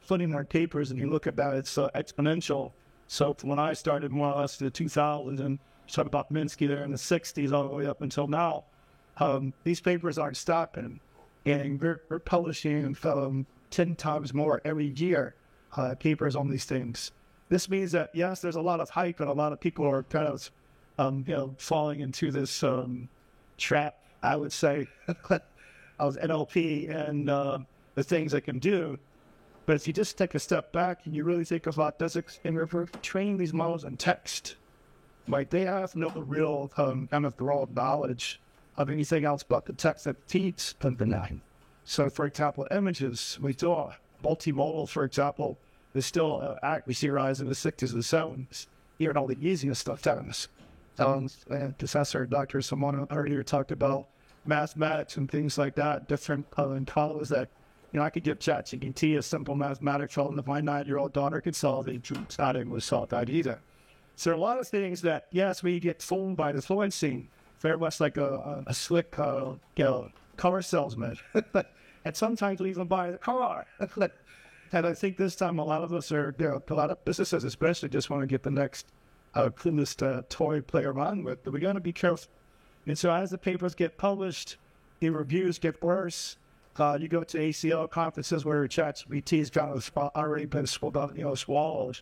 putting our papers, and you look at that, it's exponential. So from when I started more or less in the 2000s, and talk about Minsky there in the 60s all the way up until now, these papers aren't stopping, and we're publishing 10 times more every year papers on these things. This means that, yes, there's a lot of hype, and a lot of people are kind of falling into this trap, I would say, of NLP and the things it can do. But if you just take a step back and you really think about, train these models in text, like they have no real kind of raw knowledge of anything else but the text that feeds them. So, for example, images, we saw multimodal, for example, is still accuracy rise in the 60s and 70s. Even all the easiest stuff down. And Professor Dr. Simona earlier talked about mathematics and things like that, different colors that, I could give ChatGPT a simple mathematics problem that my 9-year-old daughter could solve. It's not able to solve that either. So there are a lot of things that, yes, we get fooled by the fluency, very much like a slick, car salesman. And sometimes we even buy the car. And I think this time a lot of us a lot of businesses especially just want to get the next coolest toy play around with. But we got to be careful. And so as the papers get published, the reviews get worse. You go to ACL conferences where ChatGPT's kind of already been swallowed.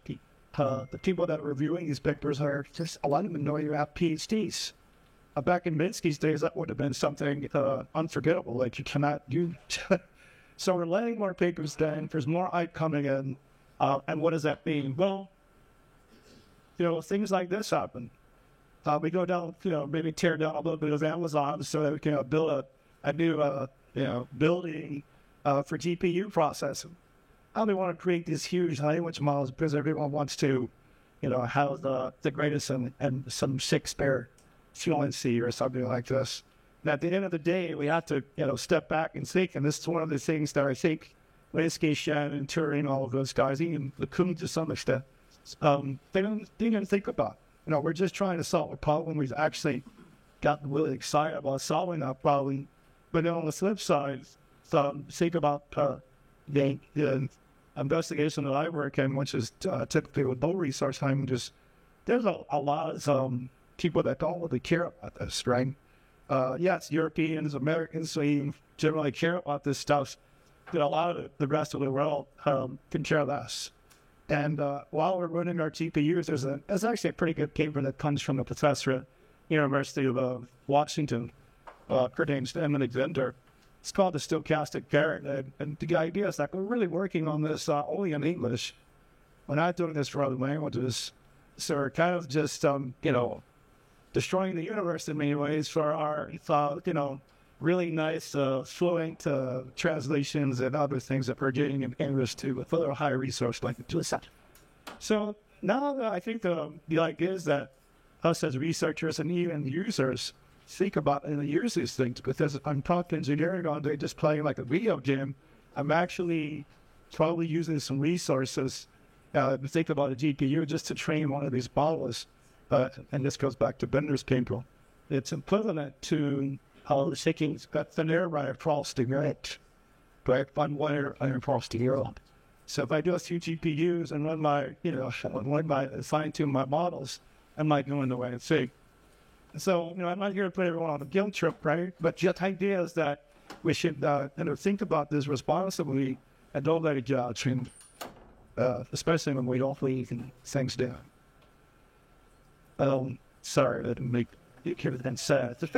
The people that are reviewing these papers are just, a lot of them know you have PhDs. Back in Minsky's days, that would have been something unforgettable. Like, you cannot do. So we're letting more papers down. There's more hype coming in. And what does that mean? Well, things like this happen. We go down, maybe tear down a little bit of Amazon so that we can build a new building for GPU processing. They want to create these huge language models because everyone wants to, have the greatest and some Shakespeare fluency or something like this. And at the end of the day, we have to, step back and think. And this is one of the things that I think Minsky, Shannon, Turing, all of those guys, even LeCun to some extent, they didn't think about. We're just trying to solve a problem. We've actually gotten really excited about solving that problem. But then on the flip side, think about the investigation that I work in, which is typically with low resource time. There's a lot of people that don't really care about this, right? Yes, Europeans, Americans, we generally care about this stuff, but a lot of the rest of the world can care less. And while we're running our GPUs, there's actually a pretty good paper that comes from a professor at University of Washington, pertains to Emily Zender. It's called the stochastic parrot, and the idea is that we're really working on this only in English. We're not doing this for other languages, so we're kind of just destroying the universe in many ways for our really nice fluent translations and other things that we're getting in English to a little higher resource language. So now I think the idea is that us as researchers and even users think about and use these things because I'm talking engineering all day, just playing like a video game. I'm actually probably using some resources to think about a GPU just to train one of these models. And this goes back to Bender's paper. It's equivalent to taking a thin air right across the grid, right? One wire across the grid. So if I do a few GPUs and run fine tune my models, I might go in the way and see. So, I'm not here to put everyone on a guilt trip, right? But the idea is that we should think about this responsibly and don't let it get out of hand, especially when we don't leave things down. Sorry, that didn't make everything sad. That's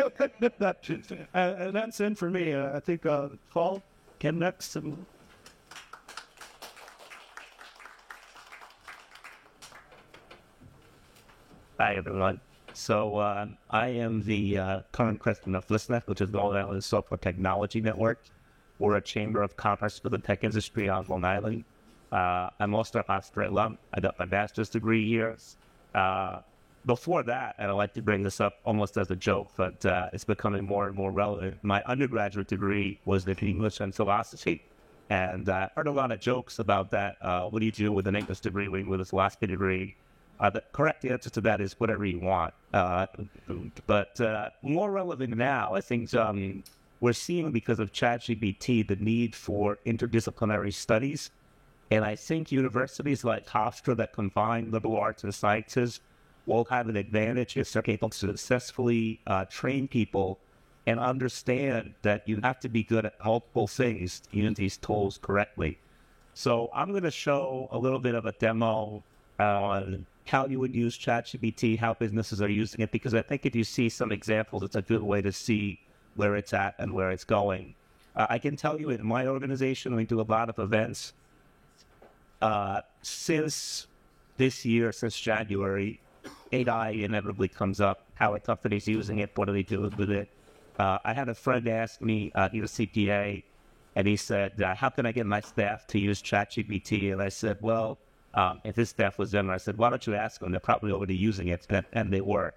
it for me. I think Paul, get next. Hi, everyone. So I am the current president of ListNet, which is the Long Island Software Technology Network. We're a chamber of commerce for the tech industry on Long Island. I'm also a Hofstra alum. I got my master's degree here. Before that, and I like to bring this up almost as a joke, but it's becoming more and more relevant. My undergraduate degree was in English and philosophy. And I heard a lot of jokes about that. What do you do with an English degree, with a philosophy degree? The correct answer to that is whatever you want. But more relevant now, I think we're seeing, because of ChatGPT, the need for interdisciplinary studies. And I think universities like Hofstra that combine liberal arts and sciences will have an advantage if they're able to successfully train people and understand that you have to be good at multiple things to use these tools correctly. So I'm going to show a little bit of a demo on how you would use ChatGPT, how businesses are using it, because I think if you see some examples, it's a good way to see where it's at and where it's going. I can tell you in my organization, we do a lot of events. Since this year, since January, AI inevitably comes up. How are companies using it? What are they doing with it? I had a friend ask me, he was a CPA, and he said, how can I get my staff to use ChatGPT? And I said, well, if his staff was done, I said, why don't you ask them? They're probably already using it, and they were.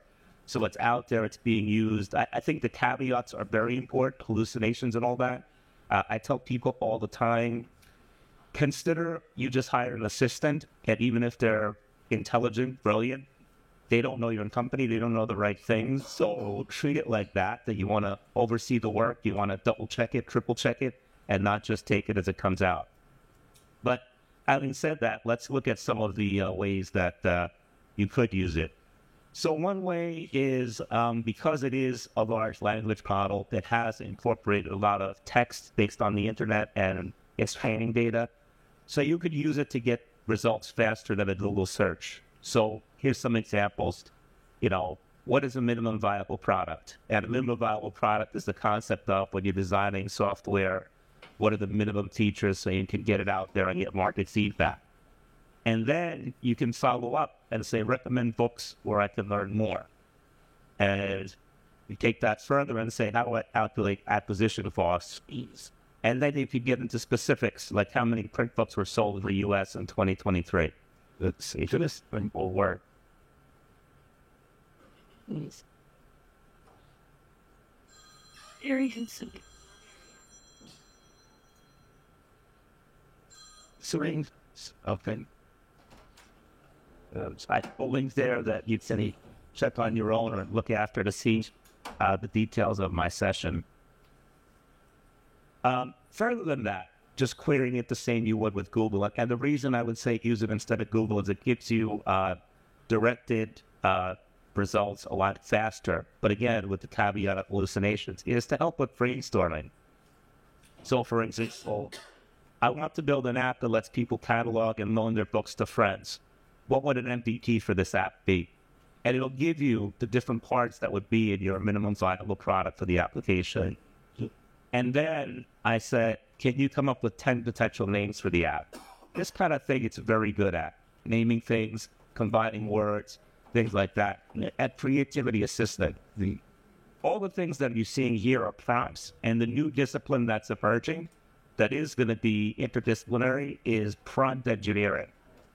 So it's out there, it's being used. I think the caveats are very important, hallucinations and all that. I tell people all the time, consider you just hired an assistant, and even if they're intelligent, brilliant, they don't know your company, they don't know the right things. So treat it like that you want to oversee the work, you want to double check it, triple check it, and not just take it as it comes out. But having said that, let's look at some of the ways that you could use it. So one way is because it is a large language model that has incorporated a lot of text based on the internet and its training data. So you could use it to get results faster than a Google search. So here's some examples. What is a minimum viable product? And a minimum viable product is the concept of when you're designing software, what are the minimum features so you can get it out there and get market feedback. And then you can follow up and say, recommend books where I can learn more. And you take that further and say, how do I calculate acquisition costs? And then you can get into specifics, like how many print books were sold in the U.S. in 2023. Let's see, this will work. Okay. I have a link there that you can check on your own or look after to see the details of my session. Further than that, just querying it the same you would with Google. And the reason I would say use it instead of Google is it gives you directed results a lot faster. But again, with the caveat of hallucinations, is to help with brainstorming. So for example, I want to build an app that lets people catalog and loan their books to friends. What would an MVP for this app be? And it'll give you the different parts that would be in your minimum viable product for the application. And then I said, can you come up with 10 potential names for the app? This kind of thing it's very good at. Naming things, combining words, things like that. At Creativity Assistant, all the things that you're seeing here are prompts. And the new discipline that's emerging that is going to be interdisciplinary is prompt engineering,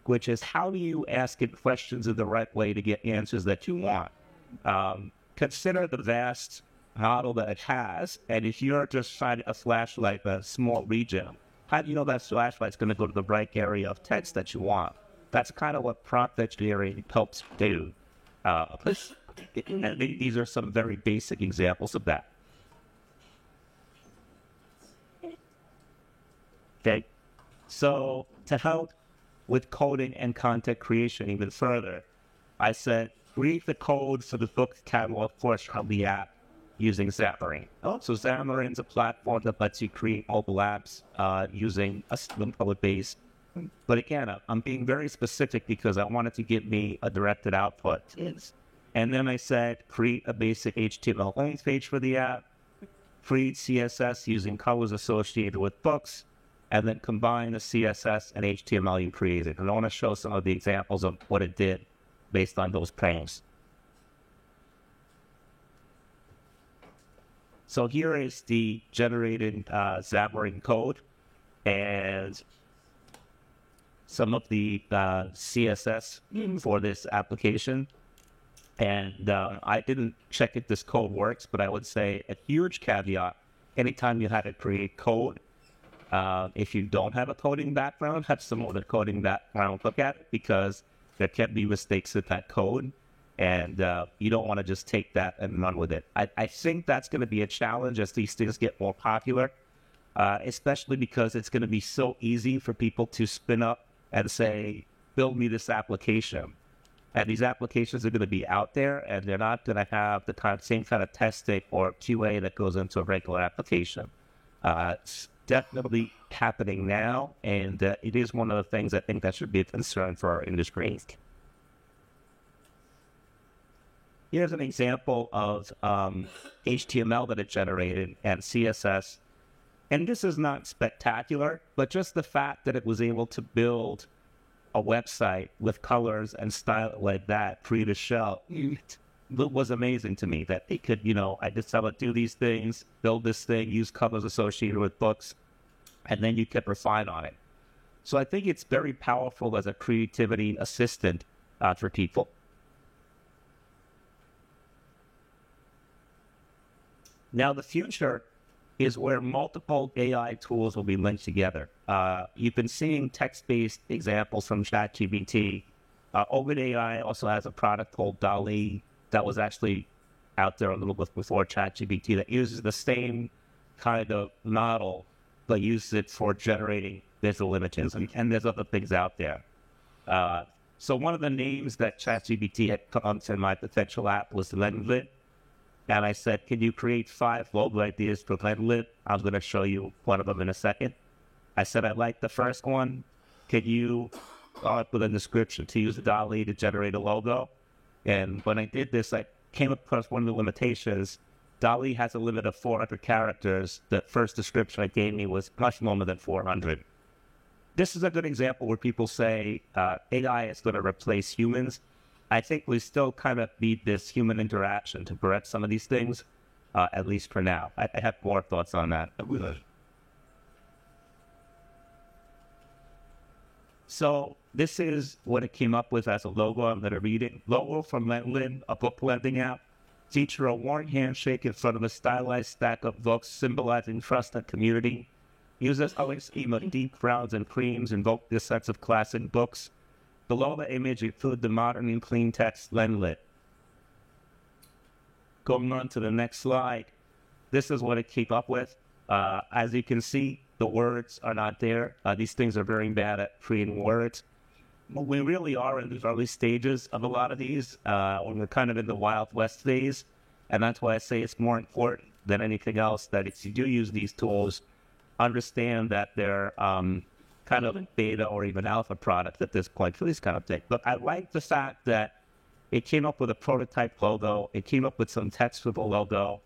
which is how do you ask it questions in the right way to get answers that you want. Consider the vast model that it has. And if you're just shining a flashlight a small region, how do you know that flashlight's going to go to the right area of text that you want? That's kind of what prompt engineering helps do. And these are some very basic examples of that. Okay, so to help with coding and content creation even further, I said, read the code for the book catalog portion of the app using Xamarin. So Xamarin's a platform that lets you create mobile apps using a Slim code base. But again, I'm being very specific because I wanted to give me a directed output. And then I said, create a basic HTML landing page for the app, create CSS using colors associated with books, and then combine the CSS and HTML you created. And I want to show some of the examples of what it did based on those frames. So here is the generated Xamarin code and some of the CSS for this application. And I didn't check if this code works, but I would say a huge caveat, anytime you had to create code, if you don't have a coding background, have someone with a coding background look at it, because there can be mistakes with that code, and you don't want to just take that and run with it. I think that's going to be a challenge as these things get more popular, especially because it's going to be so easy for people to spin up and say, build me this application. And these applications are going to be out there, and they're not going to have the same kind of testing or QA that goes into a regular application. It's definitely happening now, and it is one of the things I think that should be a concern for our industry. Here's an example of HTML that it generated and CSS. And this is not spectacular, but just the fact that it was able to build a website with colors and style like that, create a shell, it was amazing to me that it could, I just tell it, do these things, build this thing, use colors associated with books, and then you can refine on it. So I think it's very powerful as a creativity assistant for people. Now, the future is where multiple AI tools will be linked together. You've been seeing text-based examples from ChatGPT. OpenAI also has a product called DALL-E that was actually out there a little bit before ChatGPT that uses the same kind of model, but uses it for generating visual images. And there's other things out there. So one of the names that ChatGPT had come to my potential app was Lendlit. And I said, can you create 5 logo ideas for Lendlit? I'm going to show you one of them in a second. I said, I like the first one. Can you put a description to use DALL-E to generate a logo? And when I did this, I came across one of the limitations. DALL-E has a limit of 400 characters. The first description it gave me was much longer than 400. This is a good example where people say AI is going to replace humans. I think we still kind of need this human interaction to correct some of these things, at least for now. I have more thoughts on that. So this is what it came up with as a logo. I'm going to read it. Logo from Lendlit, a book lending app. Feature a warm handshake in front of a stylized stack of books symbolizing trust and community. Uses a scheme of deep browns and creams invoke this sense of classic books. Below the image, include the modern and clean text Lendlit. Going on to the next slide. This is what it came up with. As you can see, the words are not there. These things are very bad at creating words. We really are in the early stages of a lot of these. We're kind of in the Wild West phase. And that's why I say it's more important than anything else that if you do use these tools, understand that they're kind of a beta or even alpha product at this point for this kind of thing. But I like the fact that it came up with a prototype logo. It came up with some text with a logo.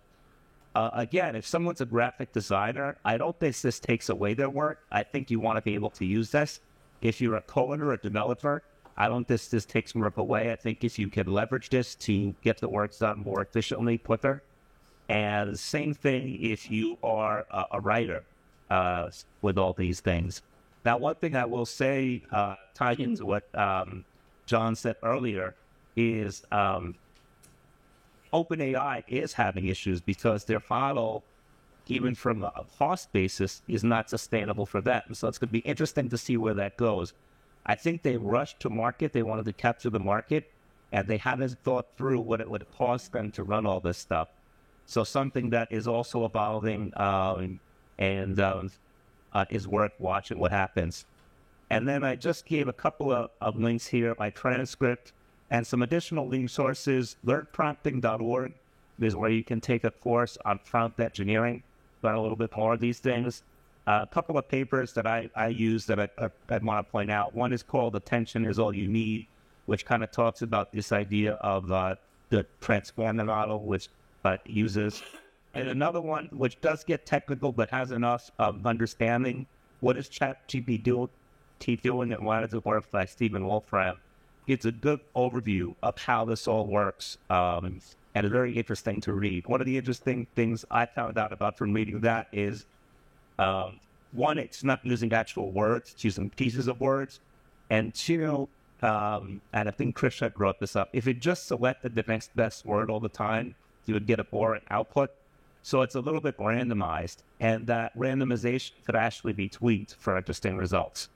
Again, if someone's a graphic designer, I don't think this takes away their work. I think you want to be able to use this. If you're a coder or a developer, I don't think this takes work away. I think if you can leverage this to get the work done more efficiently, quicker. And same thing if you are a writer with all these things. Now, one thing I will say, tied into what John said earlier, is OpenAI is having issues because their model, even from a cost basis, is not sustainable for them. So it's going to be interesting to see where that goes. I think they rushed to market. They wanted to capture the market, and they haven't thought through what it would cost them to run all this stuff. So something that is also evolving is worth watching what happens. And then I just gave a couple of links here, my transcript, and some additional link sources. LearnPrompting.org is where you can take a course on prompt engineering, learn a little bit more of these things. A couple of papers that I use that I want to point out. One is called Attention is All You Need, which kind of talks about this idea of the transformer model, which uses. And another one, which does get technical but has enough understanding, what is ChatGPT doing and why does it work, by Stephen Wolfram. It's a good overview of how this all works, and it's very interesting to read. One of the interesting things I found out about from reading that is, one, it's not using actual words, it's using pieces of words. And two, and I think Krishna brought this up, if it just selected the next best word all the time, you would get a boring output. So it's a little bit randomized, and that randomization could actually be tweaked for interesting results.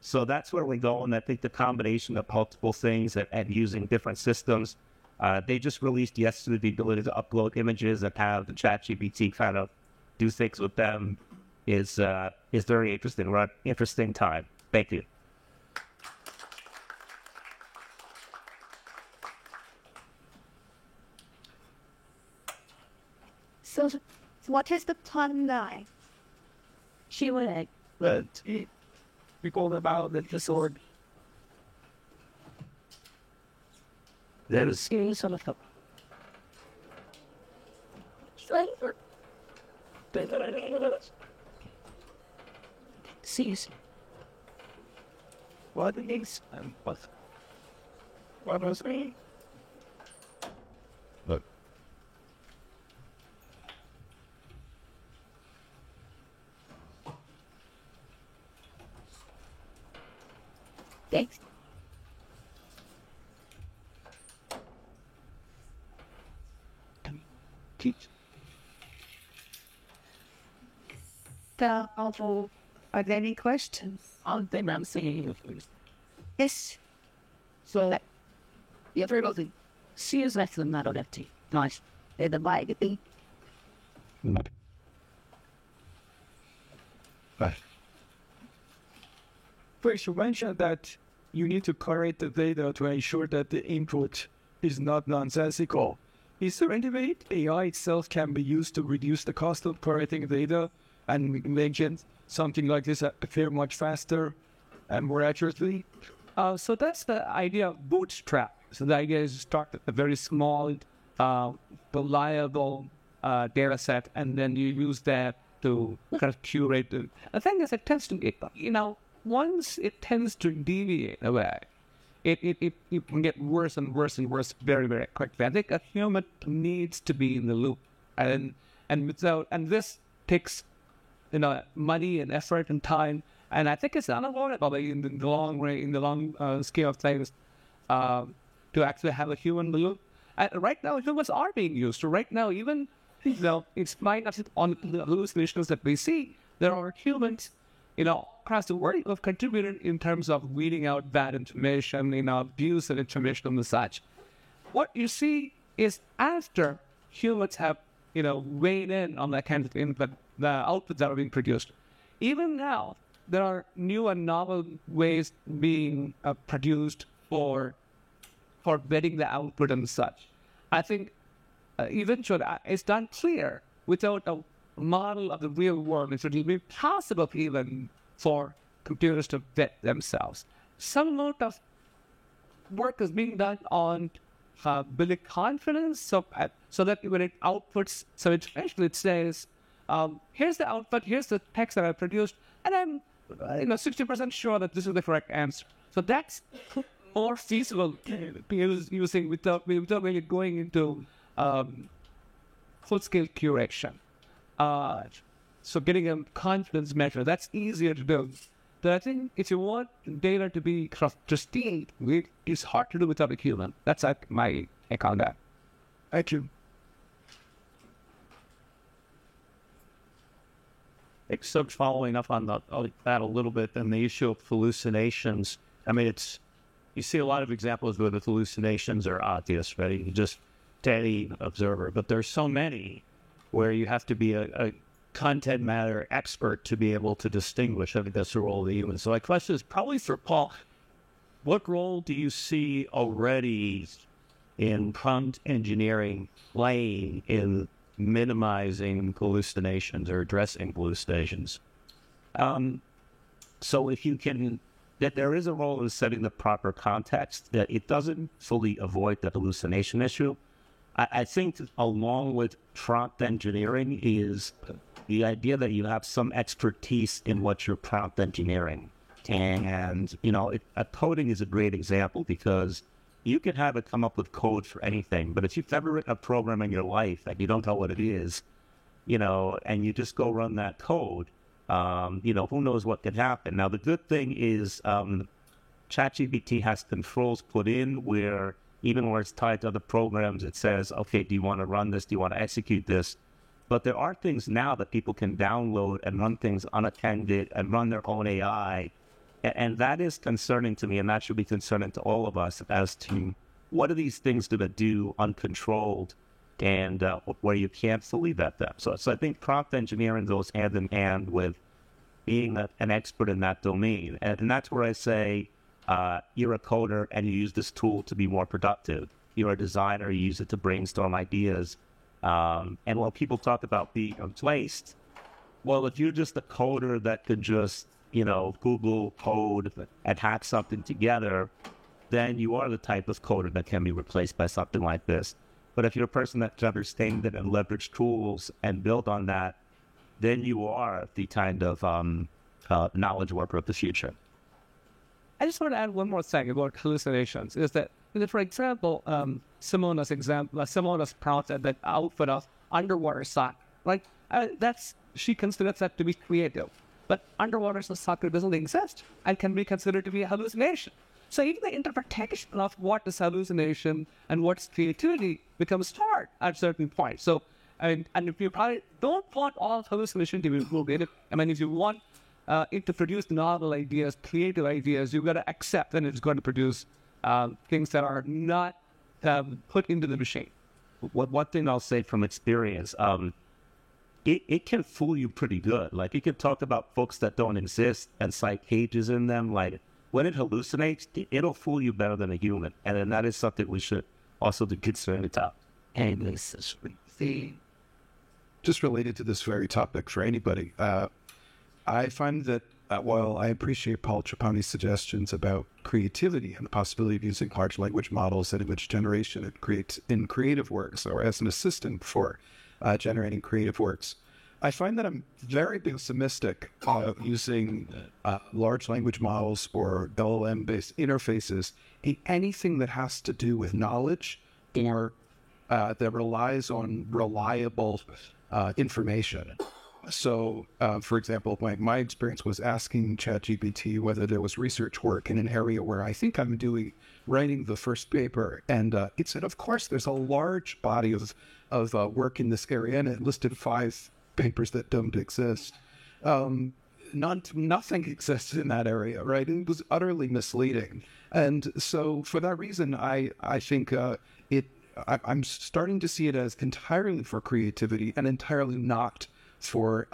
So that's where we go, and I think the combination of multiple things and using different systems, they just released yesterday the ability to upload images and have the ChatGPT kind of do things with them is very interesting. We're at an interesting time. Thank you. So, what is the plan now? She will. But we call about the sword. There is Serious on the top. Serious. what is and what was me? Look. Thanks. Teach. Are there any questions? On them, I'm saying, Yes. so the other thing, see is less than that on FT. Nice. They're the bag thing. First, you mentioned that you need to correct the data to ensure that the input is not nonsensical. Is there any way AI itself can be used to reduce the cost of correcting data and make it something like this appear much faster and more accurately? So that's the idea of bootstrap. So the idea is to start with a very small, reliable data set, and then you use that to kind of curate it. The thing is, it tends to get, once it tends to deviate away, it can get worse and worse and worse very, very quickly. I think a human needs to be in the loop, and this takes money and effort and time, and I think it's unavoidable in the long range, in the long scale of things, to actually have a human in the loop. And right now, humans are being used. So right now, even it's might not on the hallucinations that we see, there are humans, across the world who have contributed in terms of weeding out bad information, abuse of information and such. What you see is after humans have, weighed in on that kind of input, the outputs that are being produced. Even now, there are new and novel ways being produced for vetting the output and such. I think eventually it's done clear without a model of the real world. It would be possible even for computers to vet themselves. Some amount of work is being done on building confidence so that when it outputs, so it says, here's the output, here's the text that I produced, and I'm 60% sure that this is the correct answer. So that's more feasible using without really going into full-scale curation. So getting a confidence measure, that's easier to do. that I think if you want data to be pristine, it's hard to do without a human. That's my take on that. Thank you. Except following up on that a little bit, and the issue of hallucinations. I mean, you see a lot of examples where the hallucinations are obvious, right? You just steady observer, but there's so many where you have to be a content matter expert to be able to distinguish. I think that's the role of the human. So my question is probably for Paul, what role do you see already in prompt engineering playing in minimizing hallucinations or addressing hallucinations? So if you can, that there is a role in setting the proper context, that it doesn't fully avoid the hallucination issue. I think along with prompt engineering is the idea that you have some expertise in what you're prompt engineering. And, coding is a great example because you can have it come up with code for anything, but if you've never written a program in your life and you don't know what it is, and you just go run that code, who knows what can happen. Now, the good thing is ChatGPT has controls put in where even where it's tied to other programs, it says, okay, do you want to run this? Do you want to execute this? But there are things now that people can download and run things unattended and run their own AI. And that is concerning to me, and that should be concerning to all of us as to what are these things going to do uncontrolled and where you can't fully vet them. So I think prompt engineering goes hand in hand with being an expert in that domain. And that's where I say you're a coder and you use this tool to be more productive. You're a designer, you use it to brainstorm ideas. And when people talk about being replaced, well, if you're just a coder that could just, Google code and hack something together, then you are the type of coder that can be replaced by something like this. But if you're a person that can understand it and leverage tools and build on that, then you are the kind of knowledge worker of the future. I just want to add one more thing about hallucinations. Is that, for example, Simona's prompt at that outfit of underwater sock, right? She considers that to be creative, but underwater soccer doesn't exist and can be considered to be a hallucination. So even the interpretation of what is hallucination and what's creativity becomes hard at a certain point. So, and if you probably don't want all hallucination to be included, if you want it to produce novel ideas, creative ideas, you've got to accept that it's going to produce things that are not put into the machine. One thing I'll say from experience, it can fool you pretty good. Like, you can talk about books that don't exist and cite pages in them. Like, when it hallucinates, it'll fool you better than a human. And then that is something we should also be concerned about. And this is the... Just related to this very topic for anybody, I find that while I appreciate Paul Trapani's suggestions about creativity and the possibility of using large language models and image generation in creative works or as an assistant for generating creative works, I find that I'm very pessimistic of using large language models or LLM-based interfaces in anything that has to do with knowledge or that relies on reliable information. So, for example, my experience was asking ChatGPT whether there was research work in an area where I think I'm writing the first paper. And it said, of course, there's a large body of work in this area, and it listed 5 papers that don't exist. Nothing exists in that area, right? It was utterly misleading. And so for that reason, I think I'm starting to see it as entirely for creativity and entirely not for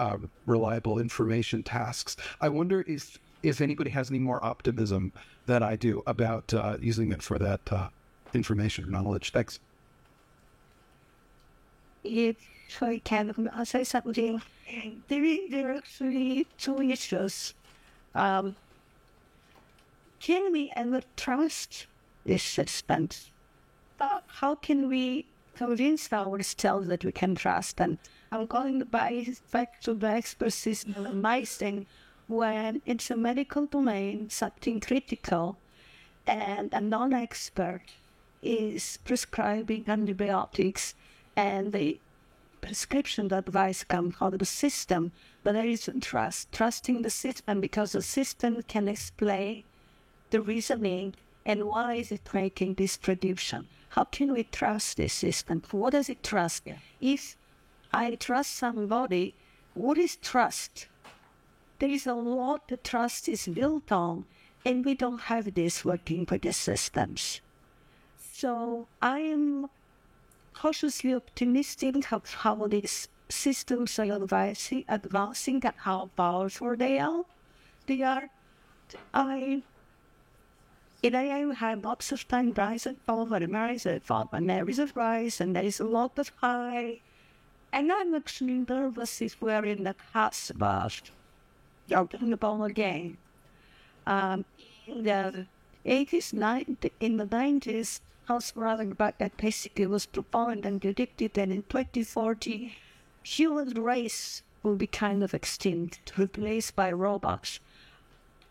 reliable information tasks. I wonder if anybody has any more optimism than I do about using it for that information or knowledge. Thanks. If I can say something, there are actually 2 issues. Can we ever trust this system? How can we convince ourselves that we can trust them? I'm going back to the expertise of amazing when it's a medical domain, something critical, and a non-expert is prescribing antibiotics, and the prescription advice comes out of the system, but there isn't trusting the system because the system can explain the reasoning and why is it making this prediction. How can we trust this system? What does it trust? If I trust somebody, what is trust? There is a lot that trust is built on, and we don't have this working with the systems. So I am cautiously optimistic of how these systems are advancing and how powerful they are. I have lots of time rise and fall, but rise and fall, and there is a rise, and there is a lot of high. And I'm actually nervous if we're in the cusp of jumping the ball again. In the 80s, in the 90s, Hans Rothenberg that basically was profound and predicted that in 2040, human race will be kind of extinct, replaced by robots.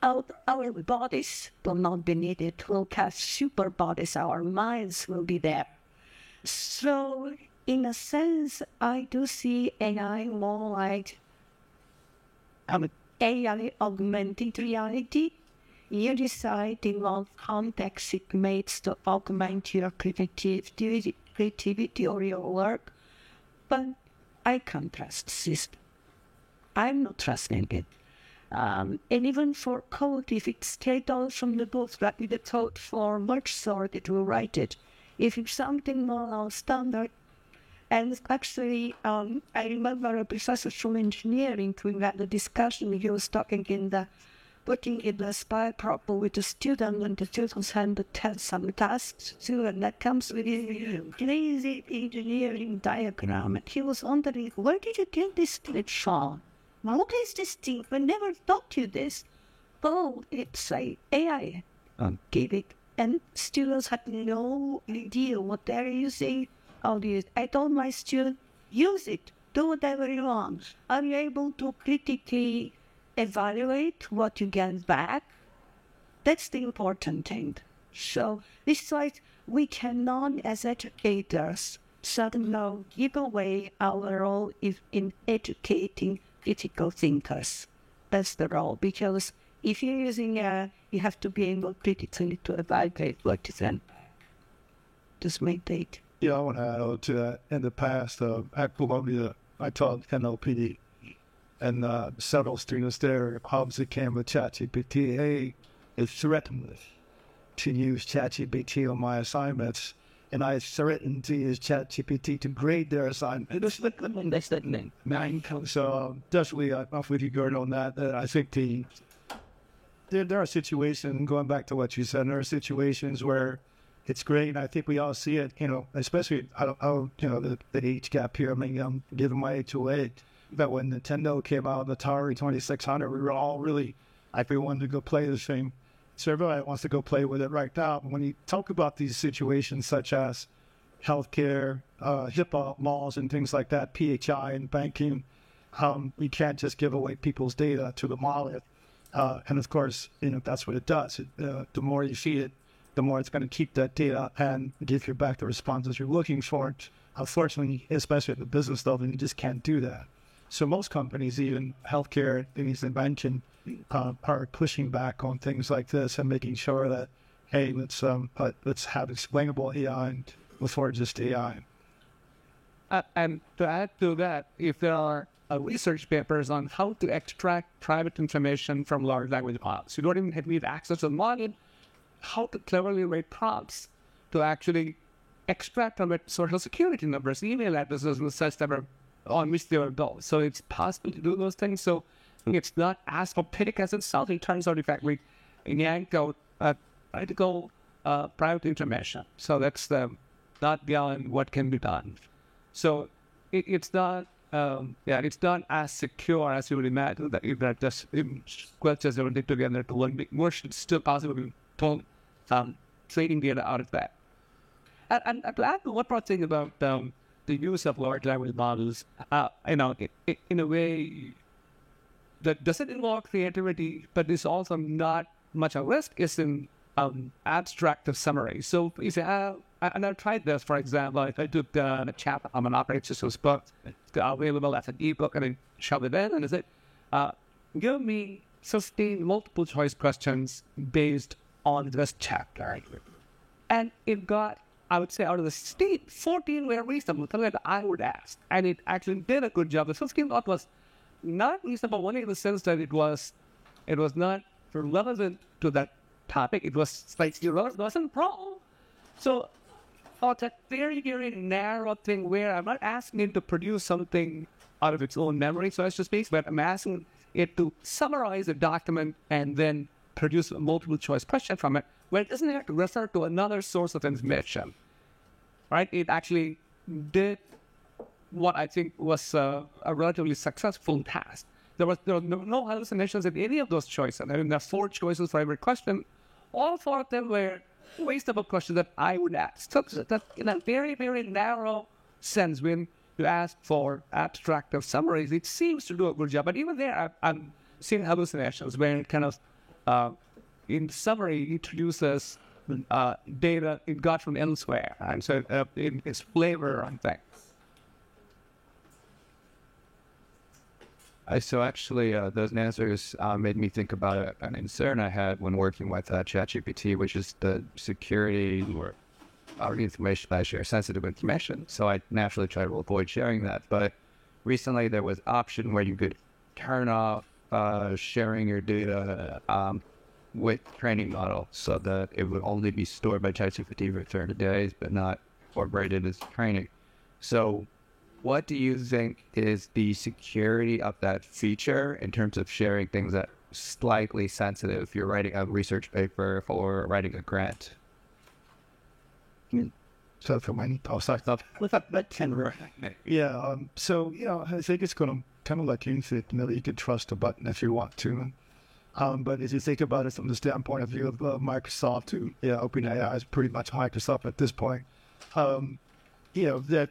Our bodies will not be needed. We'll have super bodies. Our minds will be there. So, in a sense, I do see AI more like AI augmented reality. You decide in what context it makes to augment your creativity or your work. But I can't trust the system. I'm not trusting it. And even for code, if it's straight out from the book, like the code for merge sort, it will write it. If it's something more standard, and actually, I remember a professor from engineering, we had a discussion, he was putting in the spy problem with the student, and the students had to tell some tasks too, and that comes with a crazy engineering diagram. And he was wondering, where did you get this glitch from? What is this thing? We never taught you this. Oh, it's AI. Gave it. And students had no idea what they're using. I told my student, use it. Do whatever you want. Are you able to critically evaluate what you get back? That's the important thing. So this is why we cannot, as educators, suddenly give away our role in educating critical thinkers. That's the role, because if you're using you have to be able critically to evaluate what you then just maintain. Yeah, I want to add on to that. In the past, at Columbia, I taught NLP, and several students there obviously came with ChatGPT. Hey, it threatened to use ChatGPT on my assignments, and I threatened to use ChatGPT to grade their assignment. So definitely, I'm with you, Gerd, on that. I think there are situations, going back to what you said, there are situations where it's great. I think we all see it, especially, the age gap here. I mean, I'm giving my age away. But when Nintendo came out, the Atari 2600, we were all really, we wanted to go play this thing. So everybody wants to go play with it right now. But when you talk about these situations such as healthcare, HIPAA laws and things like that, PHI and banking, you can't just give away people's data to the monolith. And of course, that's what it does. The more you feed it, the more it's going to keep that data and give you back the responses you're looking for. Unfortunately, especially at the business level, you just can't do that. So most companies, even healthcare, things they mentioned, are pushing back on things like this and making sure that, hey, let's have explainable AI before just AI. And to add to that, if there are research papers on how to extract private information from large language models, you don't even need access to the model, how to cleverly write prompts to actually extract from it social security numbers, email addresses, and such that are on which they were built. So it's possible to do those things. So it's not as opaque as it sounds. It turns out, in fact, we yanked out critical private information. So that's not beyond what can be done. So it's not as secure as you would imagine that just questions everything together to one big version. It's still possible to pull trading data out of that. And to add one more thing about the use of large language models, in a way that doesn't involve creativity, but is also not much a risk, is in abstractive summary. So if I and I tried this, for example, if I took the chapter on an operating systems book, it's available as an ebook, and I shove it in, and I said, give me 15 multiple choice questions based on this chapter. And it got, I would say, out of the 14 were reasonable, something that I would ask. And it actually did a good job. The 15 thought was not reasonable, only in the sense that it was not relevant to that topic. It was slightly relevant, it wasn't wrong. So, thought that very, very narrow thing where I'm not asking it to produce something out of its own memory, so as to speak, but I'm asking it to summarize a document and then produce a multiple choice question from it, where it doesn't have to refer to another source of information. Right? It actually did what I think was a relatively successful task. There were no hallucinations in any of those choices. I mean, there are 4 choices for every question. All 4 of them were reasonable questions that I would ask. So that in a very, very narrow sense, when you ask for abstractive summaries, it seems to do a good job. But even there, I'm seeing hallucinations where it kind of, in summary, introduces data it got from elsewhere, and so its flavor on things. So actually, those answers made me think about an concern I had when working with ChatGPT, which is the security or information I share, sensitive information. So I naturally try to avoid sharing that. But recently, there was an option where you could turn off sharing your data with training model, so that it would only be stored by ChatGPT for 30 days, but not incorporated as training. So what do you think is the security of that feature in terms of sharing things that are slightly sensitive if you're writing a research paper or writing a grant? So for my stuff. Yeah. So, I think it's going to kind of like you said, you could trust a button if you want to. But as you think about it from the standpoint of view of Microsoft, OpenAI is pretty much Microsoft at this point. That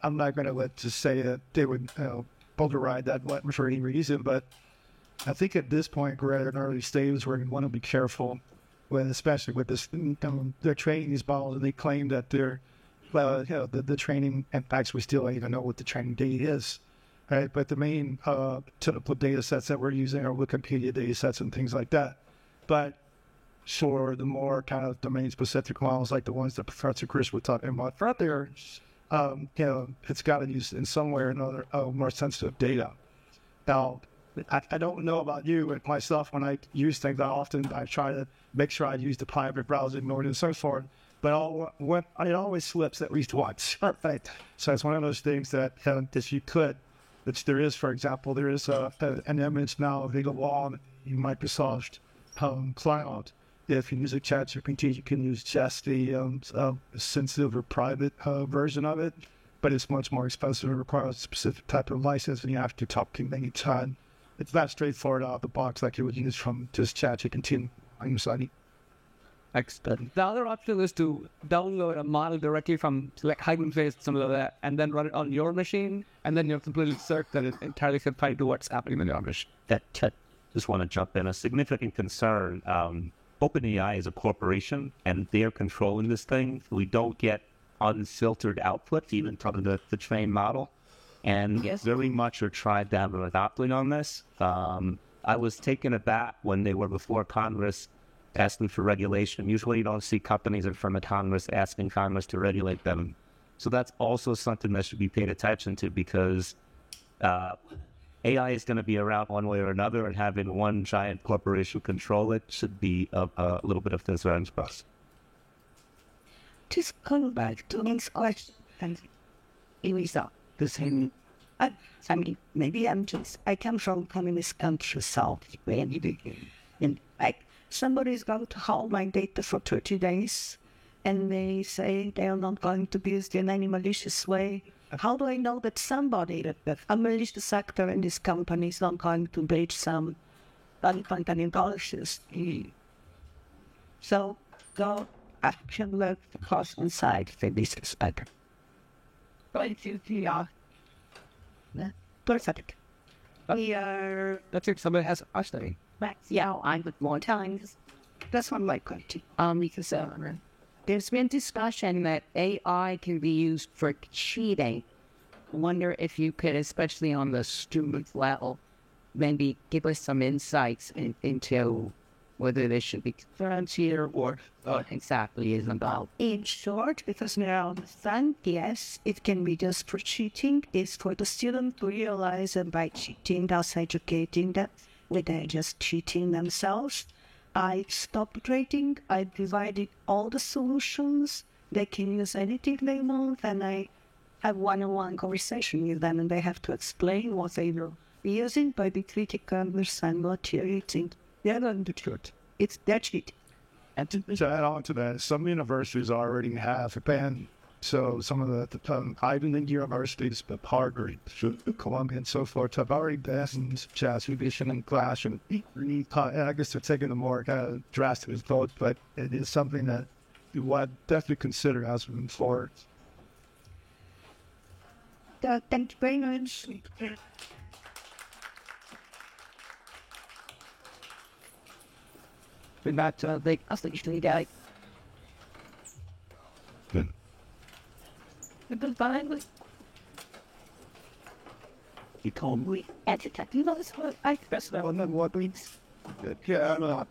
I'm not going to just say that they would override that button for any reason, but I think at this point we're at an early stage where we want to be careful, especially with this. They're training these models, and they claim that the training impacts. We still don't even know what the training data is. Right, but the main typical data sets that we're using are Wikipedia data sets and things like that. But for the more kind of domain-specific models, like the ones that Professor Chris was talking about earlier, it's got to use in some way or another more sensitive data. Now, I don't know about you and myself. When I use things, I try to make sure I use the private browser mode and so forth. But it always slips at least once. Right? So it's one of those things that if you could. Which there is, for example, there is an image now available on Microsoft Cloud. If you use a ChatGPT, you can use just the sensitive or private version of it, but it's much more expensive. It requires a specific type of license, and you have to talk to many times. It's not straightforward out of the box like you would use from just ChatGPT on your site. Excellent. The other option is to download a model directly from like Hugging Face, something like that, and then run it on your machine, and then you're completely certain that it's entirely confined to what's happening on your machine. Just want to jump in. A significant concern. OpenAI is a corporation, and they're controlling this thing. We don't get unfiltered output, even from the trained model. And very much are trying to have a monopoly on this. I was taken aback when they were before Congress asking for regulation. Usually you don't see companies in front of Congress asking Congress to regulate them. So that's also something that should be paid attention to, because AI is going to be around one way or another, and having one giant corporation control it should be a little bit of concern for us. Just going back to this question, and Elisa, the same. I mean, maybe I come from communist country, South, and like, somebody's going to hold my data for 30 days, and they say they are not going to be used in any malicious way. How do I know that somebody, a malicious actor in this company, is not going to breach some company policies? So, go action let the cost inside for this respect. Perfect. That's if somebody has a question. Yeah, I would more times. That's one my question. Because There's been discussion that AI can be used for cheating. I wonder if you could, especially on the student level, maybe give us some insights into whether they should be concerned here or what exactly is about. In short, because now I understand, yes, it can be just for cheating. It's for the student to realize that by cheating, that's educating them, they're just cheating themselves. I stopped grading. I provided all the solutions. They can use anything they want, and I have one-on-one conversation with them, and they have to explain what they were using by the critical understand what you're using. They're not the truth. It's their cheating. And to add on to that, some universities already have a ban. So some of the Ivy League universities, the Harvard, Columbia, and so forth, have already banned jazz revision in class. And I guess they're taking a more drastic approach, but it is something that you would definitely consider as we move forward. Thank you very much. We're not the usually die. Good. You told me at the time, you know, this one, I press that one, what means. Yeah, I'm not.